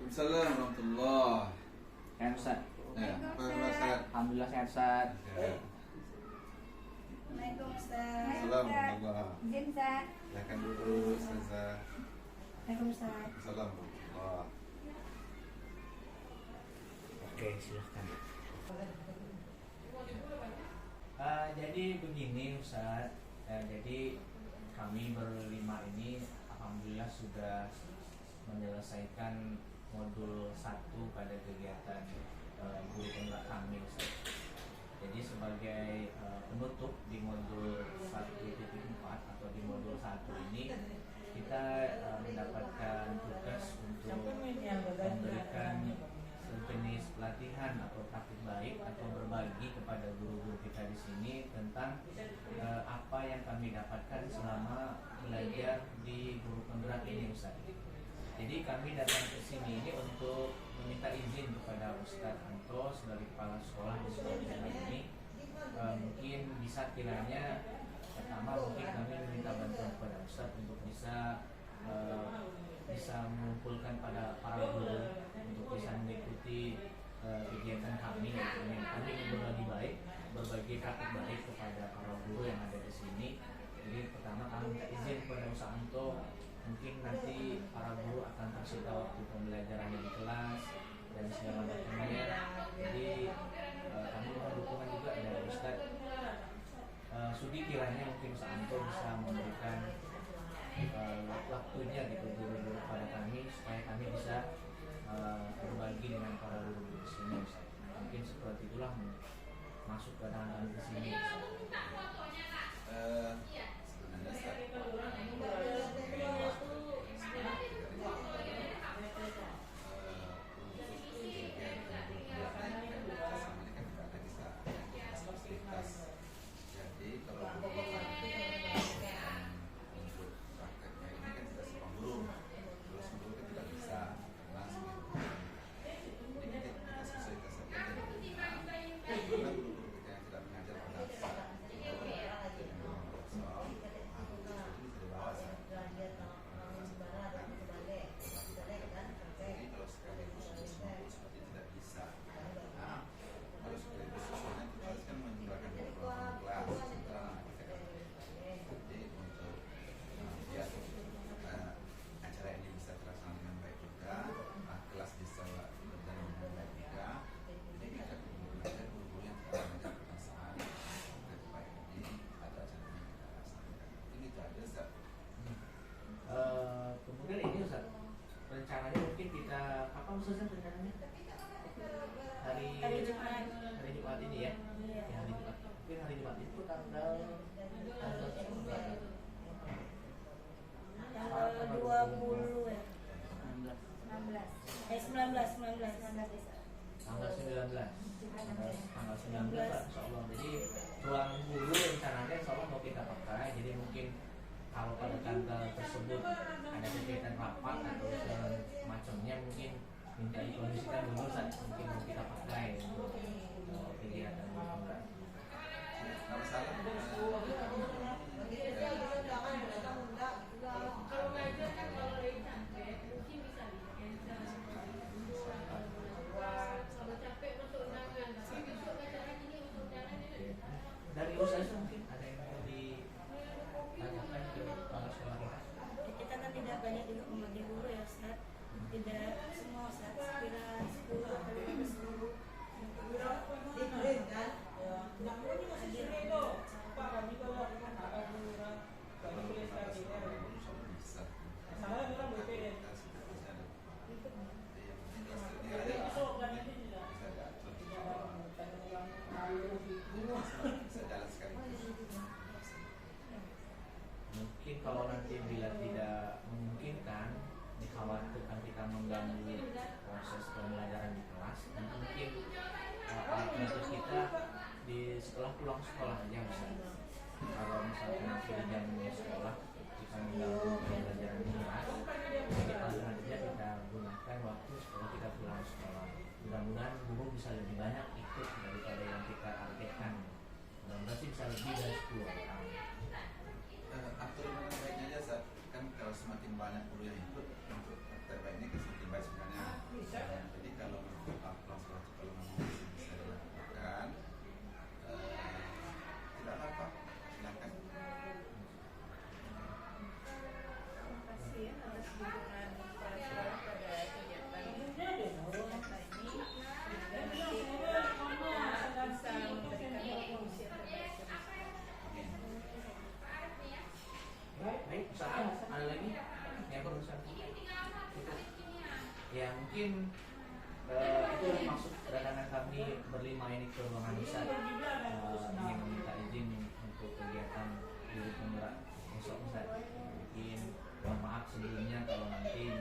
Waalaikumsalam warahmatullah. Sehat Ustaz? Ya, apa kabar Ustaz? Alhamdulillah sehat Ustaz. Sehat. Assalamualaikum Ustaz. Assalamualaikum. Izin Ustaz. Silakan dulu Ustazah. Assalamualaikum Ustaz. Assalamualaikum warahmatullah. Oke, silahkan. Jadi begini Ustaz, jadi kami berlima ini alhamdulillah sudah menyelesaikan modul 1 pada kegiatan guru penggerak kami Ustaz. Jadi sebagai penutup di modul 1.4 atau di modul 1 ini kita mendapatkan tugas untuk memberikan sejenis pelatihan atau praktik baik atau berbagi kepada guru-guru kita di sini tentang apa yang kami dapatkan selama belajar di guru penggerak ini Ustaz. Jadi kami datang ke sini ini untuk meminta izin kepada Ustadz Anto sebagai kepala sekolah di sekolah ini, mungkin bisa kiranya pertama mungkin kami meminta bantuan kepada Ustadz untuk bisa mengumpulkan pada para guru untuk bisa mengikuti kegiatan kami, yaitu kami ingin berbagi praktik baik kepada para guru yang ada di sini. Jadi pertama kami minta izin kepada Ustadz Anto, mungkin nanti para guru akan kasih tahu waktu pembelajarannya di kelas dan segala macamnya. Jadi kami mohon dukungan juga dari Ustadz Sudi, kiranya mungkin Ustadz Anto bisa memberikan waktunya gitu guru-guru pada kami supaya kami bisa berbagi dengan para guru di sini Ustadz. Mungkin seperti itulah masuk ke dalam kami di sini. Jadi kalau untuk prakteknya ini kan tidak semua guru, terus guru kan tidak bisa karena jadi kita sesuaikan saja karena guru-guru kita yang tidak mengajar pada saat jadi kalau sekaligus semua guru seperti tidak bisa. Nah, harus sekaligus semuanya kita harus kan menggunakan program kelas jadi untuk biar acara ini bisa terlaksana dengan baik juga, kelas bisa berjalan dengan baik juga. Jadi kita menggunakan guru-guru yang tidak mengajar perasaan baik ini atau acara ini kita laksanakan. Ini itu ada Ustaz. Kemudian ini Ustaz, rencananya mungkin kita kapan Ustaz rencananya? Hari Jumat ini ya? Ya, hari Jumat. Mungkin hari Jumat itu tanggal berapa? Tanggal 20 ya. 19. 19 Desa. Tanggal 19 Pak, insya Allah. Jadi ruang guru rencananya insya Allah mau kita pakai. Jadi mungkin kalau pada tanggal tersebut ada kegiatan rapat atau semacamnya, mungkin minta dikondisikan dulu Ustaz, mungkin mau kita pakai untuk kegiatan penggerak. Kalau salah kalau ngajar kan kalau lagi capek mungkin bisa di-cancel kalau capek masuk undangan, tapi besok acara ini untuk undangan ini Dari Ustaz mungkin ada yang mau ditanyakan ke kepala sekolah? Kita kan tidak banyak juga membagi guru ya Ustaz. Tidak semua Ustaz, sekira 10 atau 15 guru. Mungkin kalau nanti bila tidak memungkinkan, dikhawatirkan kita mengganggu proses pembelajaran di kelas, mungkin alternatif kita setelah pulang sekolah aja misalnya. Kalau misalnya nanti di jam sekolah kita mengganggu pembelajaran di kelas, jadi alternatifnya kita gunakan waktu setelah kita pulang sekolah. Mudah-mudahan guru bisa lebih banyak ikut daripada yang kita targetkan. Mudah-mudahan sih bisa lebih dari 10 orang. atur dengan baiknya aja Ustaz. Kan kalau semakin banyak guru yang ikut untuk terbaik ini semakin baik sebenarnya. Jadi kalau untuk upload kalau memang bisa dilakukan, tidak apa-apa, silakan. Terima kasih ya atas dukungan para pada kegiatan kita ini, dan nanti kita bisa memberikan kontribusi yang terbaik. Baik, Ustaz, ada lagi yang perlu saya ya mungkin itu maksud kedatangan kami berlima ini ke ruangan Ustaz, ingin meminta izin untuk kegiatan Guru Penggerak besok Ustaz. Mungkin mohon maaf sebelumnya kalau nanti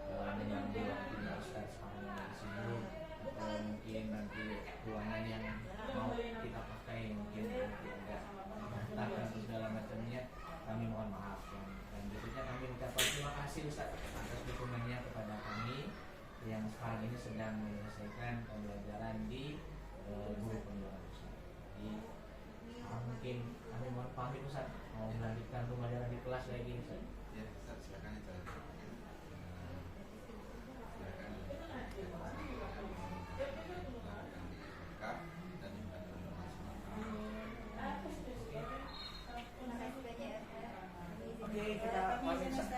mengganggu waktunya Ustaz karena sibuk, atau mungkin nanti ruangan yang mau kita pakai mungkin nanti agak berantakan dan segala macamnya, kami mohon maaf. Dan berikutnya kami ucapkan terima kasih Ustaz atas dukungannya kepada kami yang sekarang ini sedang menyelesaikan pembelajaran di Guru Penggerak Ustaz. Jadi mungkin kami mohon pamit Ustaz, mau melanjutkan pembelajaran di kelas lagi Ustaz. Ya, Ustaz, silakan itu. Oke, kita pamit Ustaz.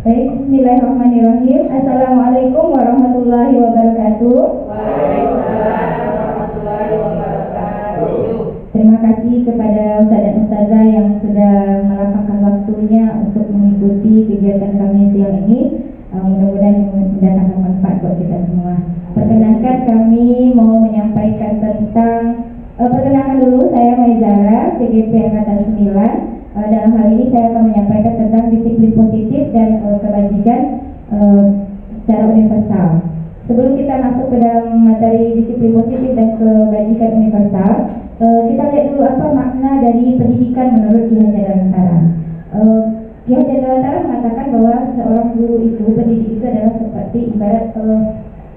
Baik, bismillahirrahmanirrahim. Assalamualaikum warahmatullahi wabarakatuh. Waalaikumsalam warahmatullahi wabarakatuh. Terima kasih kepada Ustaz dan Ustazah yang sudah melapangkan waktunya untuk mengikuti kegiatan kami siang ini. Mudah-mudahan mendatangkan manfaat buat kita semua. Perkenankan kami mau menyampaikan tentang perkenalkan dulu, saya Maizara, CGP Angkatan 9. Dalam hal ini saya akan menyampaikan tentang disiplin positif dan kebajikan secara universal. Sebelum kita masuk ke dalam materi disiplin positif dan kebajikan universal, kita lihat dulu apa makna dari pendidikan menurut Ki Hajar Dewantara. Ki Hajar Dewantara mengatakan bahwa seorang guru itu, pendidik itu adalah seperti ibarat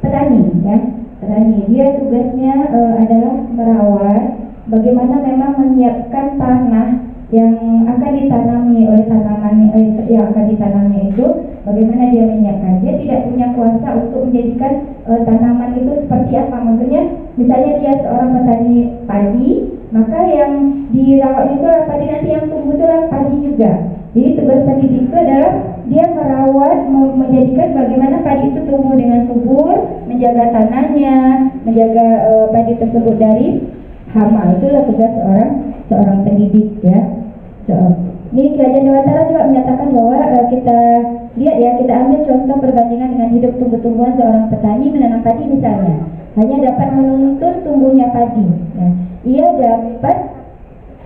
petani, ya. Petani, dia tugasnya adalah merawat, bagaimana memang menyiapkan tanah yang akan ditanami oleh tanaman yang akan ditanamnya itu, bagaimana dia menyiapkan. Dia tidak punya kuasa untuk menjadikan tanaman itu seperti apa. Maksudnya, misalnya dia seorang petani padi, maka yang dirawat itu adalah padi, nanti yang tumbuh itu adalah padi juga. Jadi tugas pendidik itu adalah dia merawat, menjadikan bagaimana padi itu tumbuh dengan subur, menjaga tanahnya, menjaga padi tersebut dari hama. Itulah tugas seorang pendidik, ya. Ini Ki Hajar Dewantara juga menyatakan bahwa kita lihat, ya, kita ambil contoh perbandingan dengan hidup tumbuh-tumbuhan seorang petani menanam padi misalnya, hanya dapat menuntun tumbuhnya padi. Ya. Ia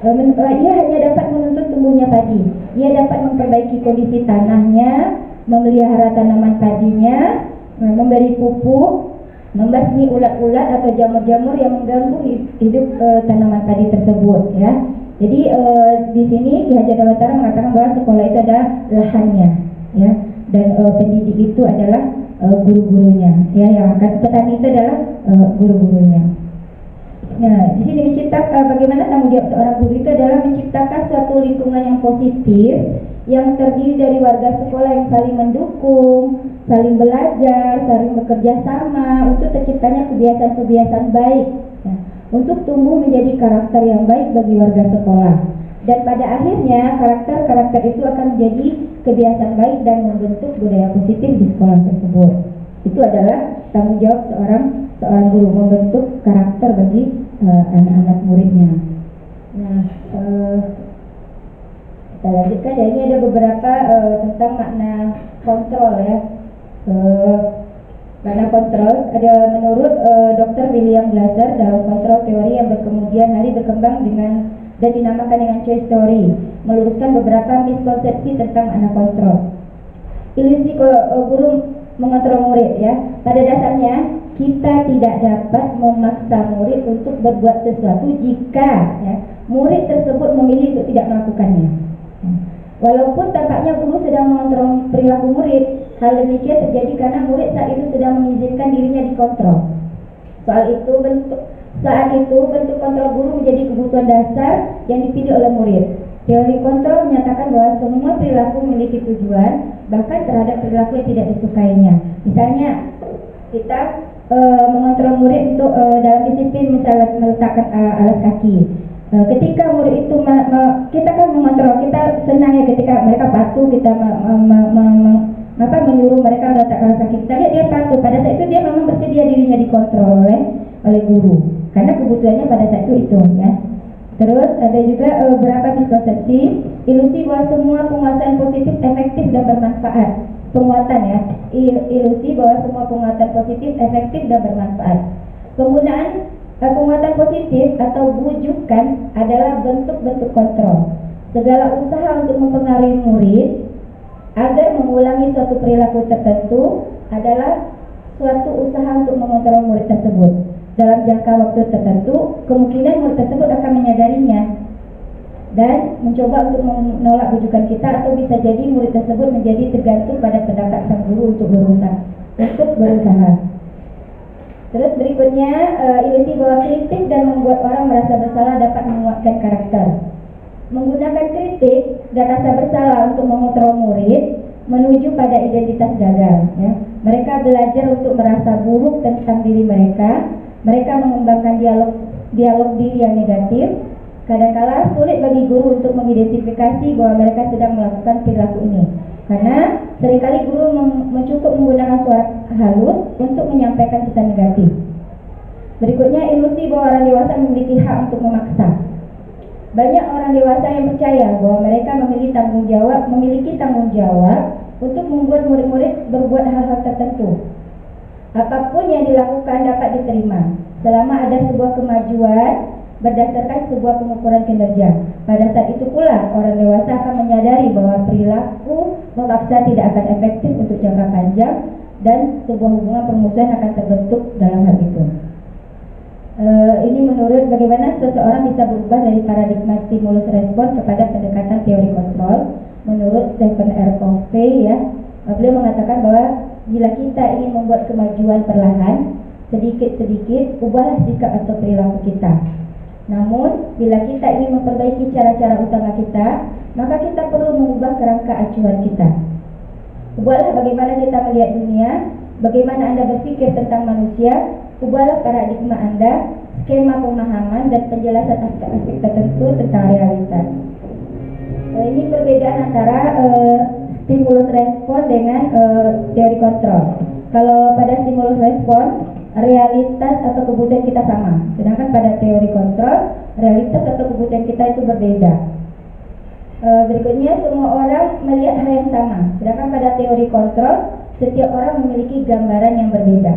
hanya dapat menuntun tumbuhnya padi. Ia dapat memperbaiki kondisi tanahnya, memelihara tanaman padinya, memberi pupuk, membasmi ulat-ulat atau jamur-jamur yang mengganggu hidup tanaman padi tersebut, ya. Jadi di sini Ki Hajar Dewantara mengatakan bahwa sekolah itu adalah lahannya, ya, dan pendidik itu adalah guru-gurunya, ya, yang akan petani itu adalah guru-gurunya. Nah, di sini menciptakan bagaimana tanggung jawab seorang guru itu adalah menciptakan suatu lingkungan yang positif yang terdiri dari warga sekolah yang saling mendukung, saling belajar, saling bekerja sama untuk terciptanya kebiasaan-kebiasaan baik, ya, untuk tumbuh menjadi karakter yang baik bagi warga sekolah. Dan pada akhirnya karakter-karakter itu akan menjadi kebiasaan baik dan membentuk budaya positif di sekolah tersebut. Itu adalah tanggung jawab seorang guru, membentuk karakter bagi anak-anak muridnya. Nah, kita lanjutkan, ya. Ini ada beberapa tentang makna kontrol, ya. Makna kontrol ada menurut Dr. William Glasser dalam kontrol teori yang kemudian hari berkembang dan dinamakan dengan choice theory, meluruskan beberapa miskonsepsi tentang makna kontrol. Ilusi guru mengontrol murid, ya. Pada dasarnya kita tidak dapat memaksa murid untuk berbuat sesuatu jika, ya, murid tersebut memilih untuk tidak melakukannya. Walaupun tampaknya guru sedang mengontrol perilaku murid, hal demikian terjadi karena murid saat itu sedang mengizinkan dirinya dikontrol. Saat itu bentuk kontrol guru menjadi kebutuhan dasar yang dipilih oleh murid. Teori kontrol menyatakan bahwa semua perilaku memiliki tujuan, bahkan terhadap perilaku yang tidak disukainya. Misalnya kita mengontrol murid untuk dalam disiplin, misalnya meletakkan alas kaki. Ketika murid itu kita kan mengontrol, kita senang ya ketika mereka patuh, kita menyuruh mereka meletakkan alas kaki. Kita lihat dia patuh, pada saat itu dia memang bersedia dirinya dikontrol oleh guru, karena kebutuhannya pada saat itu ya. Terus ada juga beberapa miskonsepsi, ilusi bahwa semua penguasaan positif efektif dan bermanfaat. Penguatan ya, ilusi bahwa semua penguatan positif efektif dan bermanfaat. Penggunaan penguatan positif atau bujukan adalah bentuk-bentuk kontrol. Segala usaha untuk mempengaruhi murid agar mengulangi suatu perilaku tertentu adalah suatu usaha untuk mengontrol murid tersebut. Dalam jangka waktu tertentu, kemungkinan murid tersebut akan menyadarinya dan mencoba untuk menolak bujukan kita, atau bisa jadi murid tersebut menjadi tergantung pada pendapat sang guru untuk berusaha. Terus berikutnya, ilusi bahwa kritik dan membuat orang merasa bersalah dapat menguatkan karakter. Menggunakan kritik dan rasa bersalah untuk mengontrol murid menuju pada identitas gagal ya. Mereka belajar untuk merasa buruk tentang diri mereka. Mereka mengembangkan dialog diri yang negatif. Kadang-kala sulit bagi guru untuk mengidentifikasi bahwa mereka sedang melakukan perilaku ini, karena seringkali guru cukup menggunakan suara halus untuk menyampaikan pesan negatif. Berikutnya, ilusi bahwa orang dewasa memiliki hak untuk memaksa. Banyak orang dewasa yang percaya bahwa mereka memiliki tanggung jawab untuk membuat murid-murid berbuat hal-hal tertentu. Apapun yang dilakukan dapat diterima selama ada sebuah kemajuan berdasarkan sebuah pengukuran kinerja. Pada saat itu pula orang dewasa akan menyadari bahwa perilaku memaksa tidak akan efektif untuk jangka panjang dan sebuah hubungan permusuhan akan terbentuk dalam hal itu. Ini menurut bagaimana seseorang bisa berubah dari paradigma stimulus respon kepada pendekatan teori kontrol. Menurut Stephen R. Covey ya, beliau mengatakan bahwa bila kita ingin membuat kemajuan perlahan, sedikit-sedikit ubahlah sikap atau perilaku kita. Namun, bila kita ingin memperbaiki cara-cara utama kita, maka kita perlu mengubah kerangka acuan kita. Ubahlah bagaimana kita melihat dunia, bagaimana Anda berpikir tentang manusia, ubahlah paradigma Anda, skema pemahaman dan penjelasan aspek-aspek tertentu tentang realitas. Ini perbedaan antara stimulus respon dengan teori kontrol. Kalau pada stimulus respon, realitas atau kebutuhan kita sama, sedangkan pada teori kontrol, realitas atau kebutuhan kita itu berbeda. Berikutnya, semua orang melihat hal yang sama, sedangkan pada teori kontrol, setiap orang memiliki gambaran yang berbeda.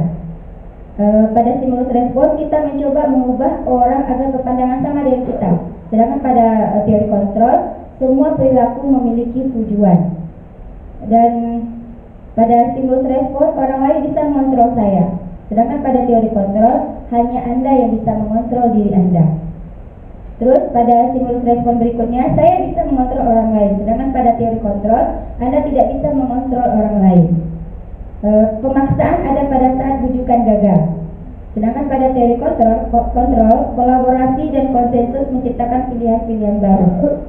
Pada stimulus respon, kita mencoba mengubah orang agar berpandangan sama dengan kita, sedangkan pada teori kontrol, semua perilaku memiliki tujuan. Dan pada stimulus respon, orang lain bisa mengontrol saya, sedangkan pada teori kontrol, hanya Anda yang bisa mengontrol diri Anda. Terus pada stimulus respon berikutnya, saya bisa mengontrol orang lain, sedangkan pada teori kontrol, Anda tidak bisa mengontrol orang lain. Pemaksaan ada pada saat bujukan gagal, sedangkan pada teori kontrol, kolaborasi dan konsensus menciptakan pilihan-pilihan baru.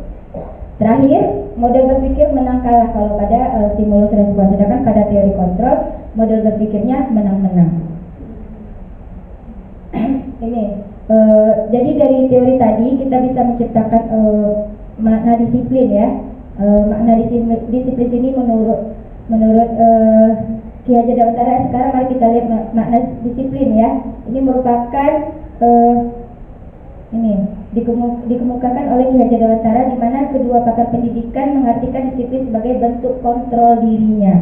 Terakhir, model berpikir menang kalah kalau pada stimulus respon, sedangkan pada teori kontrol, model berpikirnya menang-menang. Ini, jadi dari teori tadi kita bisa menciptakan makna disiplin ya. Makna disiplin ini menurut Ki Hajar Dewantara. Sekarang mari kita lihat makna disiplin ya. Ini merupakan dikemukakan oleh Ki Hajar Dewantara, di mana kedua pakar pendidikan mengartikan disiplin sebagai bentuk kontrol dirinya,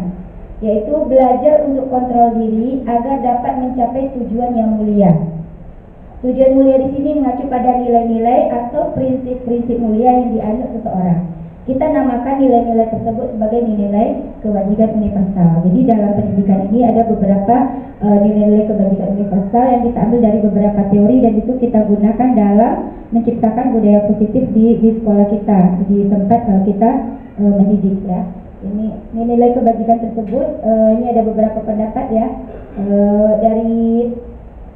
yaitu belajar untuk kontrol diri agar dapat mencapai tujuan yang mulia. Tujuan mulia di sini mengacu pada nilai-nilai atau prinsip-prinsip mulia yang dianut seseorang. kita namakan nilai-nilai tersebut sebagai nilai kebajikan universal. Jadi dalam pendidikan ini ada beberapa nilai-nilai kebajikan universal yang kita ambil dari beberapa teori, dan itu kita gunakan dalam menciptakan budaya positif di sekolah kita, di tempat kita mendidik ya. Ini nilai kebajikan tersebut, ini ada beberapa pendapat ya,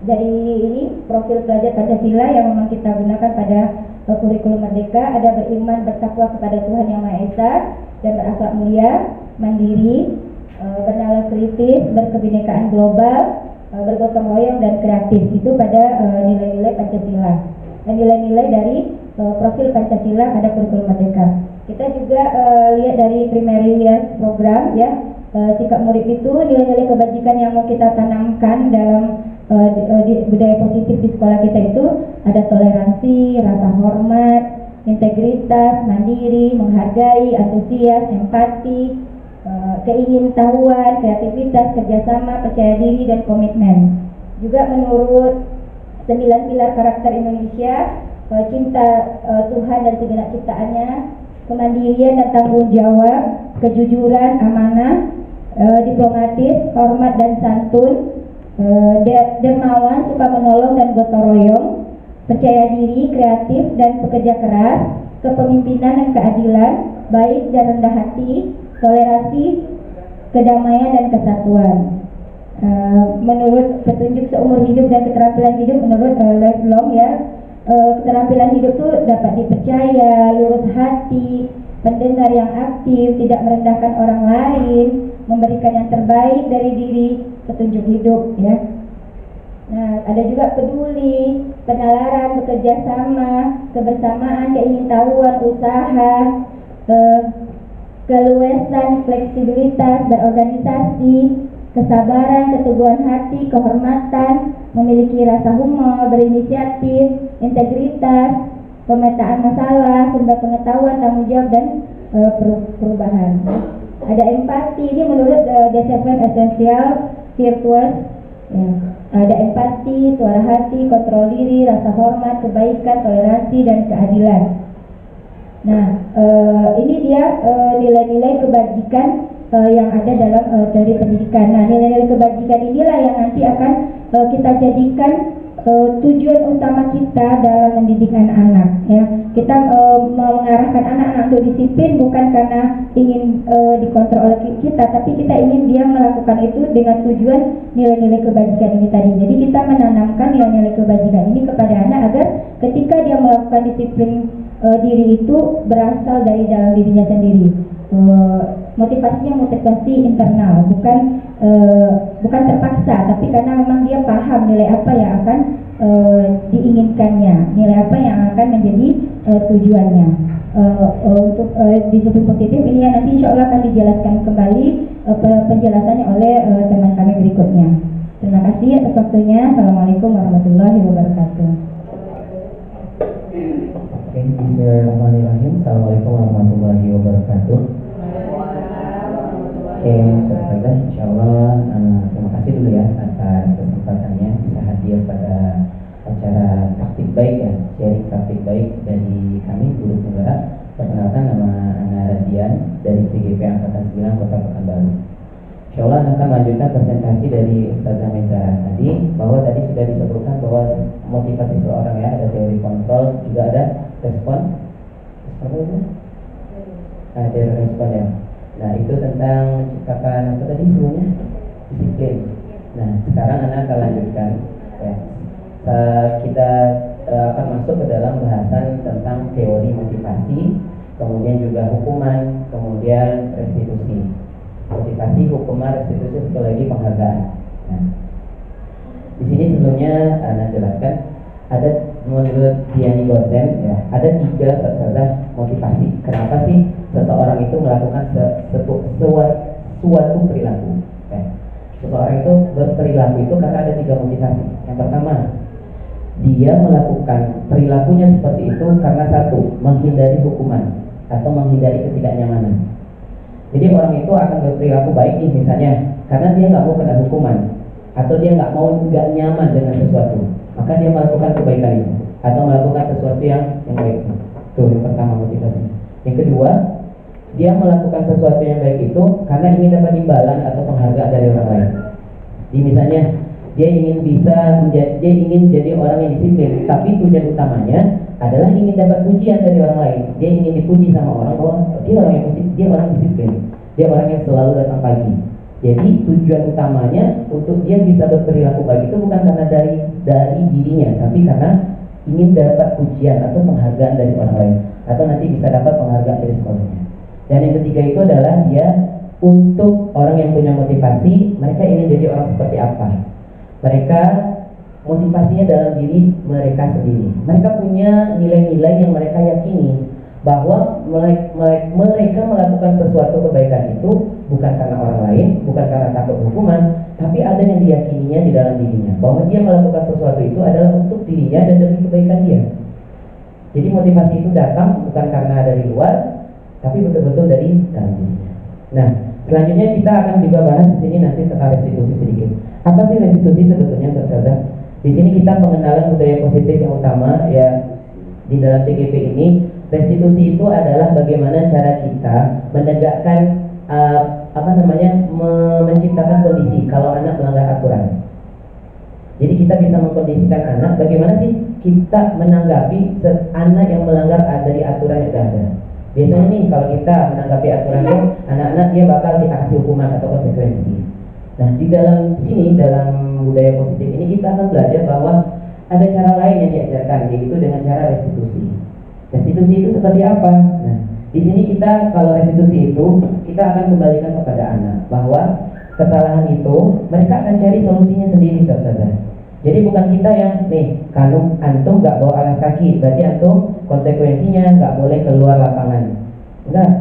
dari ini profil pelajar Pancasila yang memang kita gunakan pada kurikulum Merdeka. Ada beriman, bertakwa kepada Tuhan Yang Maha Esa dan berakhlak mulia, mandiri, bernalar kritis, berkebinekaan global, bergotong royong dan kreatif. Itu pada nilai-nilai Pancasila. Dan nilai-nilai dari profil Pancasila pada kurikulum Merdeka. Kita juga lihat dari primary year program ya, sikap murid itu nilai-nilai kebajikan yang mau kita tanamkan dalam budaya positif di sekolah kita itu ada toleransi, rasa hormat, integritas, mandiri, menghargai, antusias, empati, keingintahuan, kreativitas, kerjasama, percaya diri, dan komitmen. Juga menurut 9 pilar karakter Indonesia, cinta Tuhan dan segenap ciptaannya, kemandirian dan tanggung jawab, kejujuran, amanah, diplomatis, hormat dan santun, dermawan, suka menolong dan gotong royong, percaya diri, kreatif dan pekerja keras, kepemimpinan dan keadilan, baik dan rendah hati, toleransi, kedamaian dan kesatuan. Menurut petunjuk seumur hidup dan keterampilan hidup menurut lifelong ya, keterampilan hidup itu dapat dipercaya, lurus hati, pendengar yang aktif, tidak merendahkan orang lain, memberikan yang terbaik dari diri, petunjuk hidup ya. Nah, ada juga peduli, penalaran, bekerja sama, kebersamaan, keingintahuan, usaha, keluasan, fleksibilitas, berorganisasi, kesabaran, keteguhan hati, kehormatan, memiliki rasa humor, berinisiatif, integritas, pemetaan masalah, sumber pengetahuan, tanggung jawab dan perubahan. Ada empati, ini menurut The Seven Essential Virtues ya. Ada empati, suara hati, kontrol diri, rasa hormat, kebaikan, toleransi dan keadilan. Nah, ini dia nilai-nilai kebajikan yang ada dalam teori pendidikan. Nah, nilai-nilai kebajikan inilah yang nanti akan kita jadikan tujuan utama kita dalam mendidik anak-anak ya. Kita mengarahkan anak-anak untuk disiplin bukan karena ingin dikontrol oleh kita, tapi kita ingin dia melakukan itu dengan tujuan nilai-nilai kebajikan ini tadi. Jadi kita menanamkan nilai-nilai kebajikan ini kepada anak agar ketika dia melakukan disiplin diri itu berasal dari dalam dirinya sendiri. Motivasinya motivasi internal, bukan terpaksa, tapi karena memang dia paham nilai apa yang akan diinginkannya, nilai apa yang akan menjadi tujuannya. Untuk disiplin positif ini ya, nanti insya Allah akan dijelaskan kembali penjelasannya oleh teman kami berikutnya. Terima kasih atas waktunya. Assalamualaikum warahmatullahi wabarakatuh. Bismillahirrahmanirrahim. Assalamualaikum warahmatullahi wabarakatuh. Oke, Ustazah, insyaallah terima kasih dulu ya atas kesempatannya bisa hadir pada acara praktik baik ya, sharing praktik baik dari kami guru penggerak. Perkenalkan, nama Ana Radian dari CGP Angkatan 9 Kota Pekanbaru. Insyaallah akan melanjutkan presentasi dari Ustazah Meza tadi, bahwa tadi sudah disebutkan bahwa motivasi seorang ya, ada teori kontrol, juga ada respon. Ada respon ya. Nah, itu tentang menciptakan apa tadi sebelumnya? Disiplin. Nah, sekarang Ana akan lanjutkan ya. Kita akan masuk ke dalam bahasan tentang teori motivasi, kemudian juga hukuman, kemudian restitusi. Motivasi, hukuman, restitusi, sekali lagi penghargaan. Nah, di sini sebelumnya Ana jelaskan ada menurut Diani Gosen ya, ada 3 sasaran motivasi. Kenapa sih seseorang itu melakukan suatu perilaku? Ya. Seseorang itu berperilaku itu karena ada 3 motivasi. Yang pertama, dia melakukan perilakunya seperti itu karena satu, menghindari hukuman atau menghindari ketidaknyamanan. Jadi orang itu akan berperilaku baik nih misalnya karena dia nggak mau kena hukuman atau dia nggak nyaman dengan sesuatu, maka dia melakukan kebaikan itu atau melakukan sesuatu yang baik. Itu yang pertama motivasi. Yang kedua, dia melakukan sesuatu yang baik itu karena ingin dapat imbalan atau penghargaan dari orang lain. Jadi misalnya dia ingin jadi orang yang disiplin, tapi tujuan utamanya adalah ingin dapat pujian dari orang lain. Dia ingin dipuji sama orang bahwa dia orang yang dia orang disiplin, dia orang yang selalu datang pagi. Jadi tujuan utamanya untuk dia bisa berperilaku baik itu bukan karena dari dirinya, tapi karena ingin dapat pujian atau penghargaan dari orang lain, atau nanti bisa dapat penghargaan dari sekolahnya. Dan yang ketiga itu adalah dia untuk orang yang punya motivasi, mereka ingin jadi orang seperti apa. Mereka motivasinya dalam diri mereka sendiri. Mereka punya nilai-nilai yang mereka yakini bahwa mereka melakukan sesuatu kebaikan itu bukan karena orang lain, bukan karena takut hukuman, tapi ada yang diyakininya di dalam dirinya, bahwa dia melakukan sesuatu itu adalah untuk dirinya dan demi kebaikan dia. Jadi motivasi itu datang bukan karena dari luar, tapi betul-betul dari dalam dirinya. Nah, selanjutnya kita akan juga bahas di sini nanti tentang restitusi sedikit. Apa sih restitusi sebetulnya, saudara? Di sini kita pengenalan budaya positif yang utama ya di dalam CGP ini. Restitusi itu adalah bagaimana cara kita menegakkan menciptakan kondisi kalau anak melanggar aturan. Jadi kita bisa mengkondisikan anak bagaimana sih kita menanggapi anak yang melanggar dari aturan yang ada. Biasanya nih kalau kita menanggapi aturan itu anak-anak dia bakal dikasih hukuman atau konsekuensi. Nah di dalam sini dalam budaya positif ini kita akan belajar bahwa ada cara lain yang diajarkan, yaitu dengan cara restitusi. Restitusi itu seperti apa? Nah, di sini kita kalau restitusi itu kita akan kembalikan kepada anak bahwa kesalahan itu mereka akan cari solusinya sendiri, saudara. Jadi bukan kita yang kalau antum nggak bawa alas kaki, berarti antum konsekuensinya nggak boleh keluar lapangan. Enggak,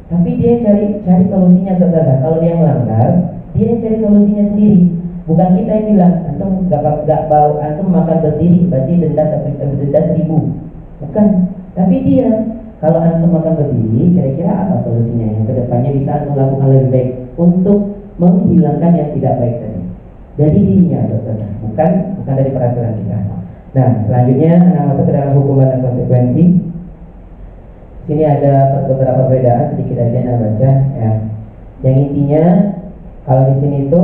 tapi dia cari solusinya, saudara. Kalau dia melanggar, dia cari solusinya sendiri. Bukan kita yang bilang antum nggak bawa, antum makan berdiri, berarti denda 1.000. Bukan. Tapi dia, kalau antum makan berdiri, kira-kira apa solusinya yang kedepannya bisa antum lakukan lebih baik untuk menghilangkan yang tidak baik tadi dari dirinya, saudara, bukan dari peraturan kita. Nah, selanjutnya anak masuk ke dalam hukuman dan konsekuensi. Sini ada beberapa perbedaan sedikit aja anak baca ya. Yang intinya kalau di sini itu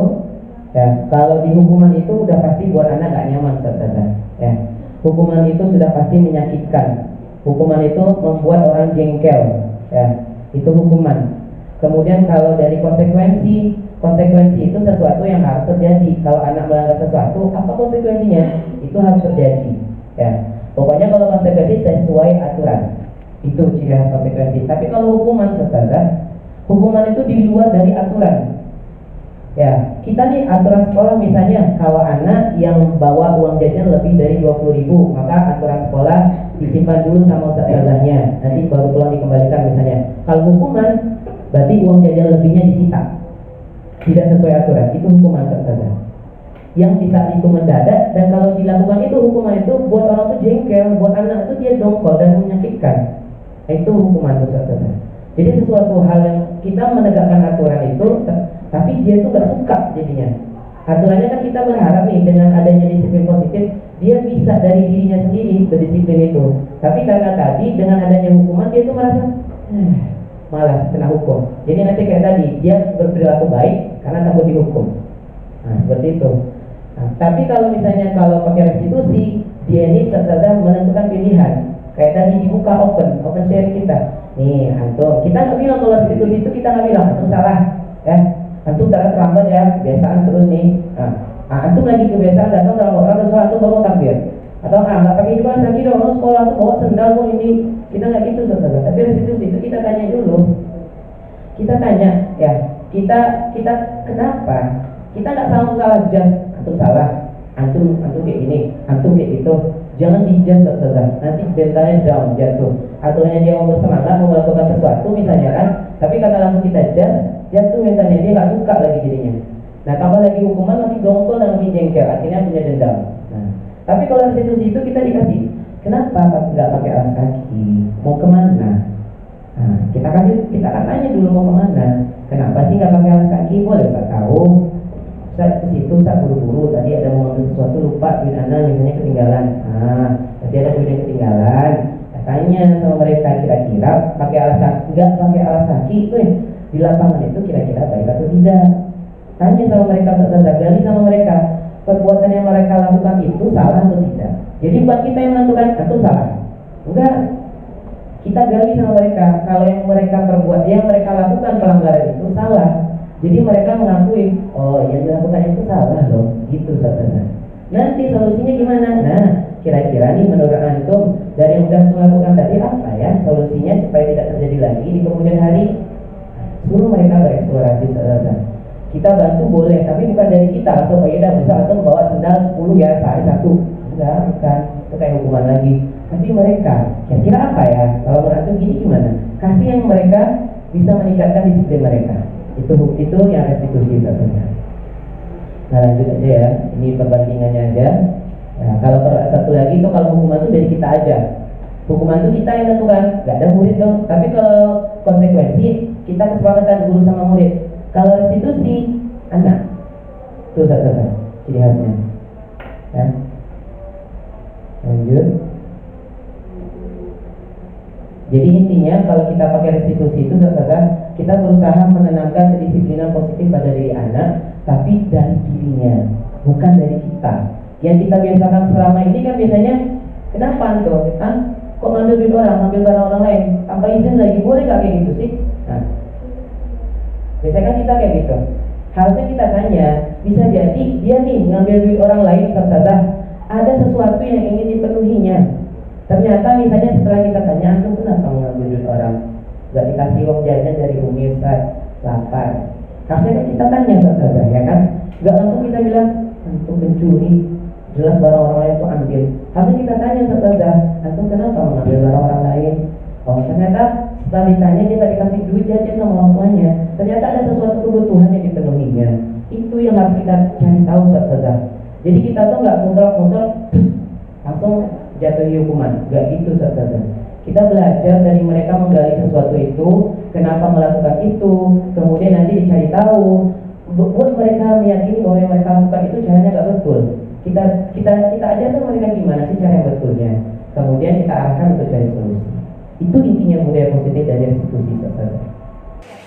ya, kalau di hukuman itu udah pasti buat anak gak nyaman, saudara. Ya, hukuman itu sudah pasti menyakitkan. Hukuman itu membuat orang jengkel, ya, itu hukuman. Kemudian kalau dari konsekuensi itu sesuatu yang harus terjadi. Kalau anak melanggar sesuatu, apa konsekuensinya? Itu harus terjadi, ya. Pokoknya kalau konsekuensi sesuai aturan, itu ciri khas konsekuensi. Tapi kalau hukuman, saudara, hukuman itu di luar dari aturan. Ya, kita nih aturan sekolah misalnya kalau anak yang bawa uang jajan lebih dari 20.000, maka aturan sekolah disimpan dulu sama ustazahnya, nanti baru pulang dikembalikan misalnya. Kalau hukuman, berarti uang jajan lebihnya disita, tidak sesuai aturan, itu hukuman, ustazah. Yang bisa itu mendadak, dan kalau dilakukan itu hukuman itu buat orang itu jengkel, buat anak itu dia dongkol dan menyakitkan. Itu hukuman, ustazah. Jadi sesuatu hal yang kita menegakkan aturan itu, tapi dia tuh gak suka jadinya. Aturannya kan kita berharap nih dengan adanya disiplin positif, dia bisa dari dirinya sendiri berdisiplin itu. Tapi karena tadi dengan adanya hukuman dia tuh merasa malas kena hukum. Jadi nanti kayak tadi dia berperilaku baik karena takut dihukum. Nah seperti itu. Nah, tapi kalau misalnya kalau pakai restitusi, dia ini terkadang menentukan pilihan. Kayak tadi dibuka open sharing kita. Nih antum, kita nggak bilang kalau restitusi itu kita nggak bilang antum salah, ya. Antum terlambat ya, kebiasaan terus nih. Antum lagi kebiasaan datang dalam orang terus antum bawa takbir. Atau nggak pakai juga lagi dong, sekolah tuh bawa sendal kok ini. Kita nggak gitu, saudara. Tapi restitusi itu kita tanya dulu. Kita tanya, ya. Kita kenapa? Kita nggak salah jas. Antum salah. Antum kayak gini, antum kayak gitu. Jangan dijudge, saudara. Nanti mentalnya down, jatuh. Aturannya dia mau bersemangat, mau melakukan sesuatu misalnya kan. Tapi karena langsung kita jatuh mentalnya, dia nggak suka lagi jadinya. Nah kalau lagi hukuman lagi dongkol dan lagi jengkel, akhirnya punya dendam. Nah, tapi kalau restitusi itu kita dikasih, kenapa nggak pakai alas kaki? Mau kemana? Nah, kita akan tanya dulu mau kemana. Kenapa sih nggak pakai alas kaki? Boleh nggak tahu? Saya ke situ, saya buru-buru. Tadi ada mau ambil sesuatu lupa duit anda misalnya ketinggalan. Tadi ada duit yang ketinggalan. tanya sama mereka kira-kira pakai alas kaki, nggak pakai alas kaki tuh di lapangan itu kira-kira baik atau tidak. Tanya sama mereka, gali sama mereka, perbuatan yang mereka lakukan itu salah atau tidak. Jadi buat kita yang menentukan itu salah, enggak, kita gali sama mereka. Kalau yang mereka perbuat, yang mereka lakukan pelanggaran itu salah, jadi mereka mengakui, oh yang dilakukan itu salah loh, gitu saudara. Nanti solusinya gimana? Nah, kira-kira nih menurut antum dari yang sudah melakukan tadi apa ya solusinya supaya tidak terjadi lagi di kemudian hari? Suruh mereka bereksplorasi saudara. Kita bantu boleh, tapi bukan dari kita. Atau ya bisa atau bawa sendal 10 ya sehari 1. Enggak, bukan. Itu kayak hukuman lagi. Tapi mereka, kira-kira apa ya? Kalau menurut gini gimana? Kasih yang mereka bisa meningkatkan disiplin mereka. Itu yang restitusi saudara. Nah lanjut aja ya. Ini perbandingannya aja. Nah, kalau satu lagi itu kalau hukuman itu dari kita aja. Hukuman itu kita yang tentukan, nggak ada murid dong. Tapi kalau konsekuensi kita kesepakatan guru sama murid. Kalau restitusi anak, itu saudara ciri khasnya. Ya. Lanjut. Jadi intinya kalau kita pakai restitusi itu saudara, kita berusaha menanamkan kedisiplinan positif pada diri anak, tapi dari dirinya, bukan dari kita. Yang kita biasakan selama ini kan biasanya, kenapa tuh? Kok ngambil duit orang, ngambil barang orang lain, tanpa izin lagi, boleh gak kayak gitu sih? Nah, biasanya kan kita kayak gitu. Harusnya kita tanya, bisa jadi dia nih ngambil duit orang lain, saudara, ada sesuatu yang ingin dipenuhinya. Ternyata misalnya setelah kita tanya, antum kenapa mengambil duit orang? Gak dikasih uang jajan dari Umi Ustaz, lapar. Harusnya kan kita tanya saudara, ya kan? Gak langsung kita bilang, antum pencuri, jelas barang orang lain itu ambil. Harusnya kita tanya saudara, antum kenapa mengambil barang orang lain? Oh ternyata setelah ditanya dia gak dikasih duit jajan sama orang tuanya. Ternyata ada sesuatu kebutuhan yang dipenuhinya. Itu yang harus kita cari tahu saudara. Jadi kita tuh gak mutlak langsung jatuhi hukuman, gak gitu saudara. Kita belajar dari mereka menggali sesuatu itu, kenapa melakukan itu, kemudian nanti dicari tahu, buat mereka meyakini bahwa yang mereka lakukan itu caranya gak betul. Kita ajarkan mereka gimana sih cara yang betulnya, kemudian kita arahkan untuk cari solusi. Itu intinya budaya positif dari restitusi saudara.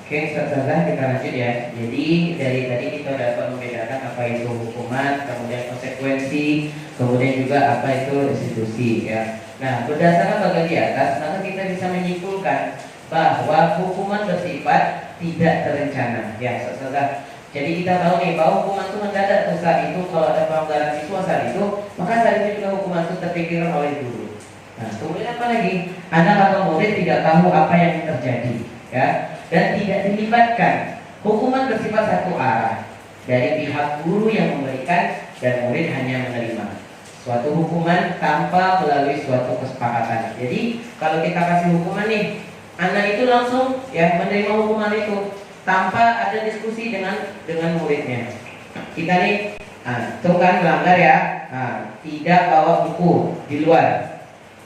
Oke saudara, kita lanjut ya. Jadi dari tadi kita dapat membedakan apa itu hukuman, kemudian konsekuensi, kemudian juga apa itu restitusi ya. Nah berdasarkan bagian di atas, maka kita bisa menyimpulkan bahwa hukuman bersifat tidak terencana ya saudara. Jadi kita tahu nih bahwa hukuman itu mendadak tuh saat itu, kalau ada pelanggaran siswa saat itu, maka saat itu juga hukuman itu terpikirkan oleh guru. Nah kemudian apa lagi? Anak atau murid tidak tahu apa yang terjadi ya, dan tidak dilibatkan. Hukuman bersifat satu arah dari pihak guru yang memberikan dan murid hanya menerima suatu hukuman tanpa melalui suatu kesepakatan. Jadi kalau kita kasih hukuman nih, anak itu langsung ya menerima hukuman itu tanpa ada diskusi dengan muridnya. Kita nih, itu kan melanggar ya, tidak bawa buku di luar.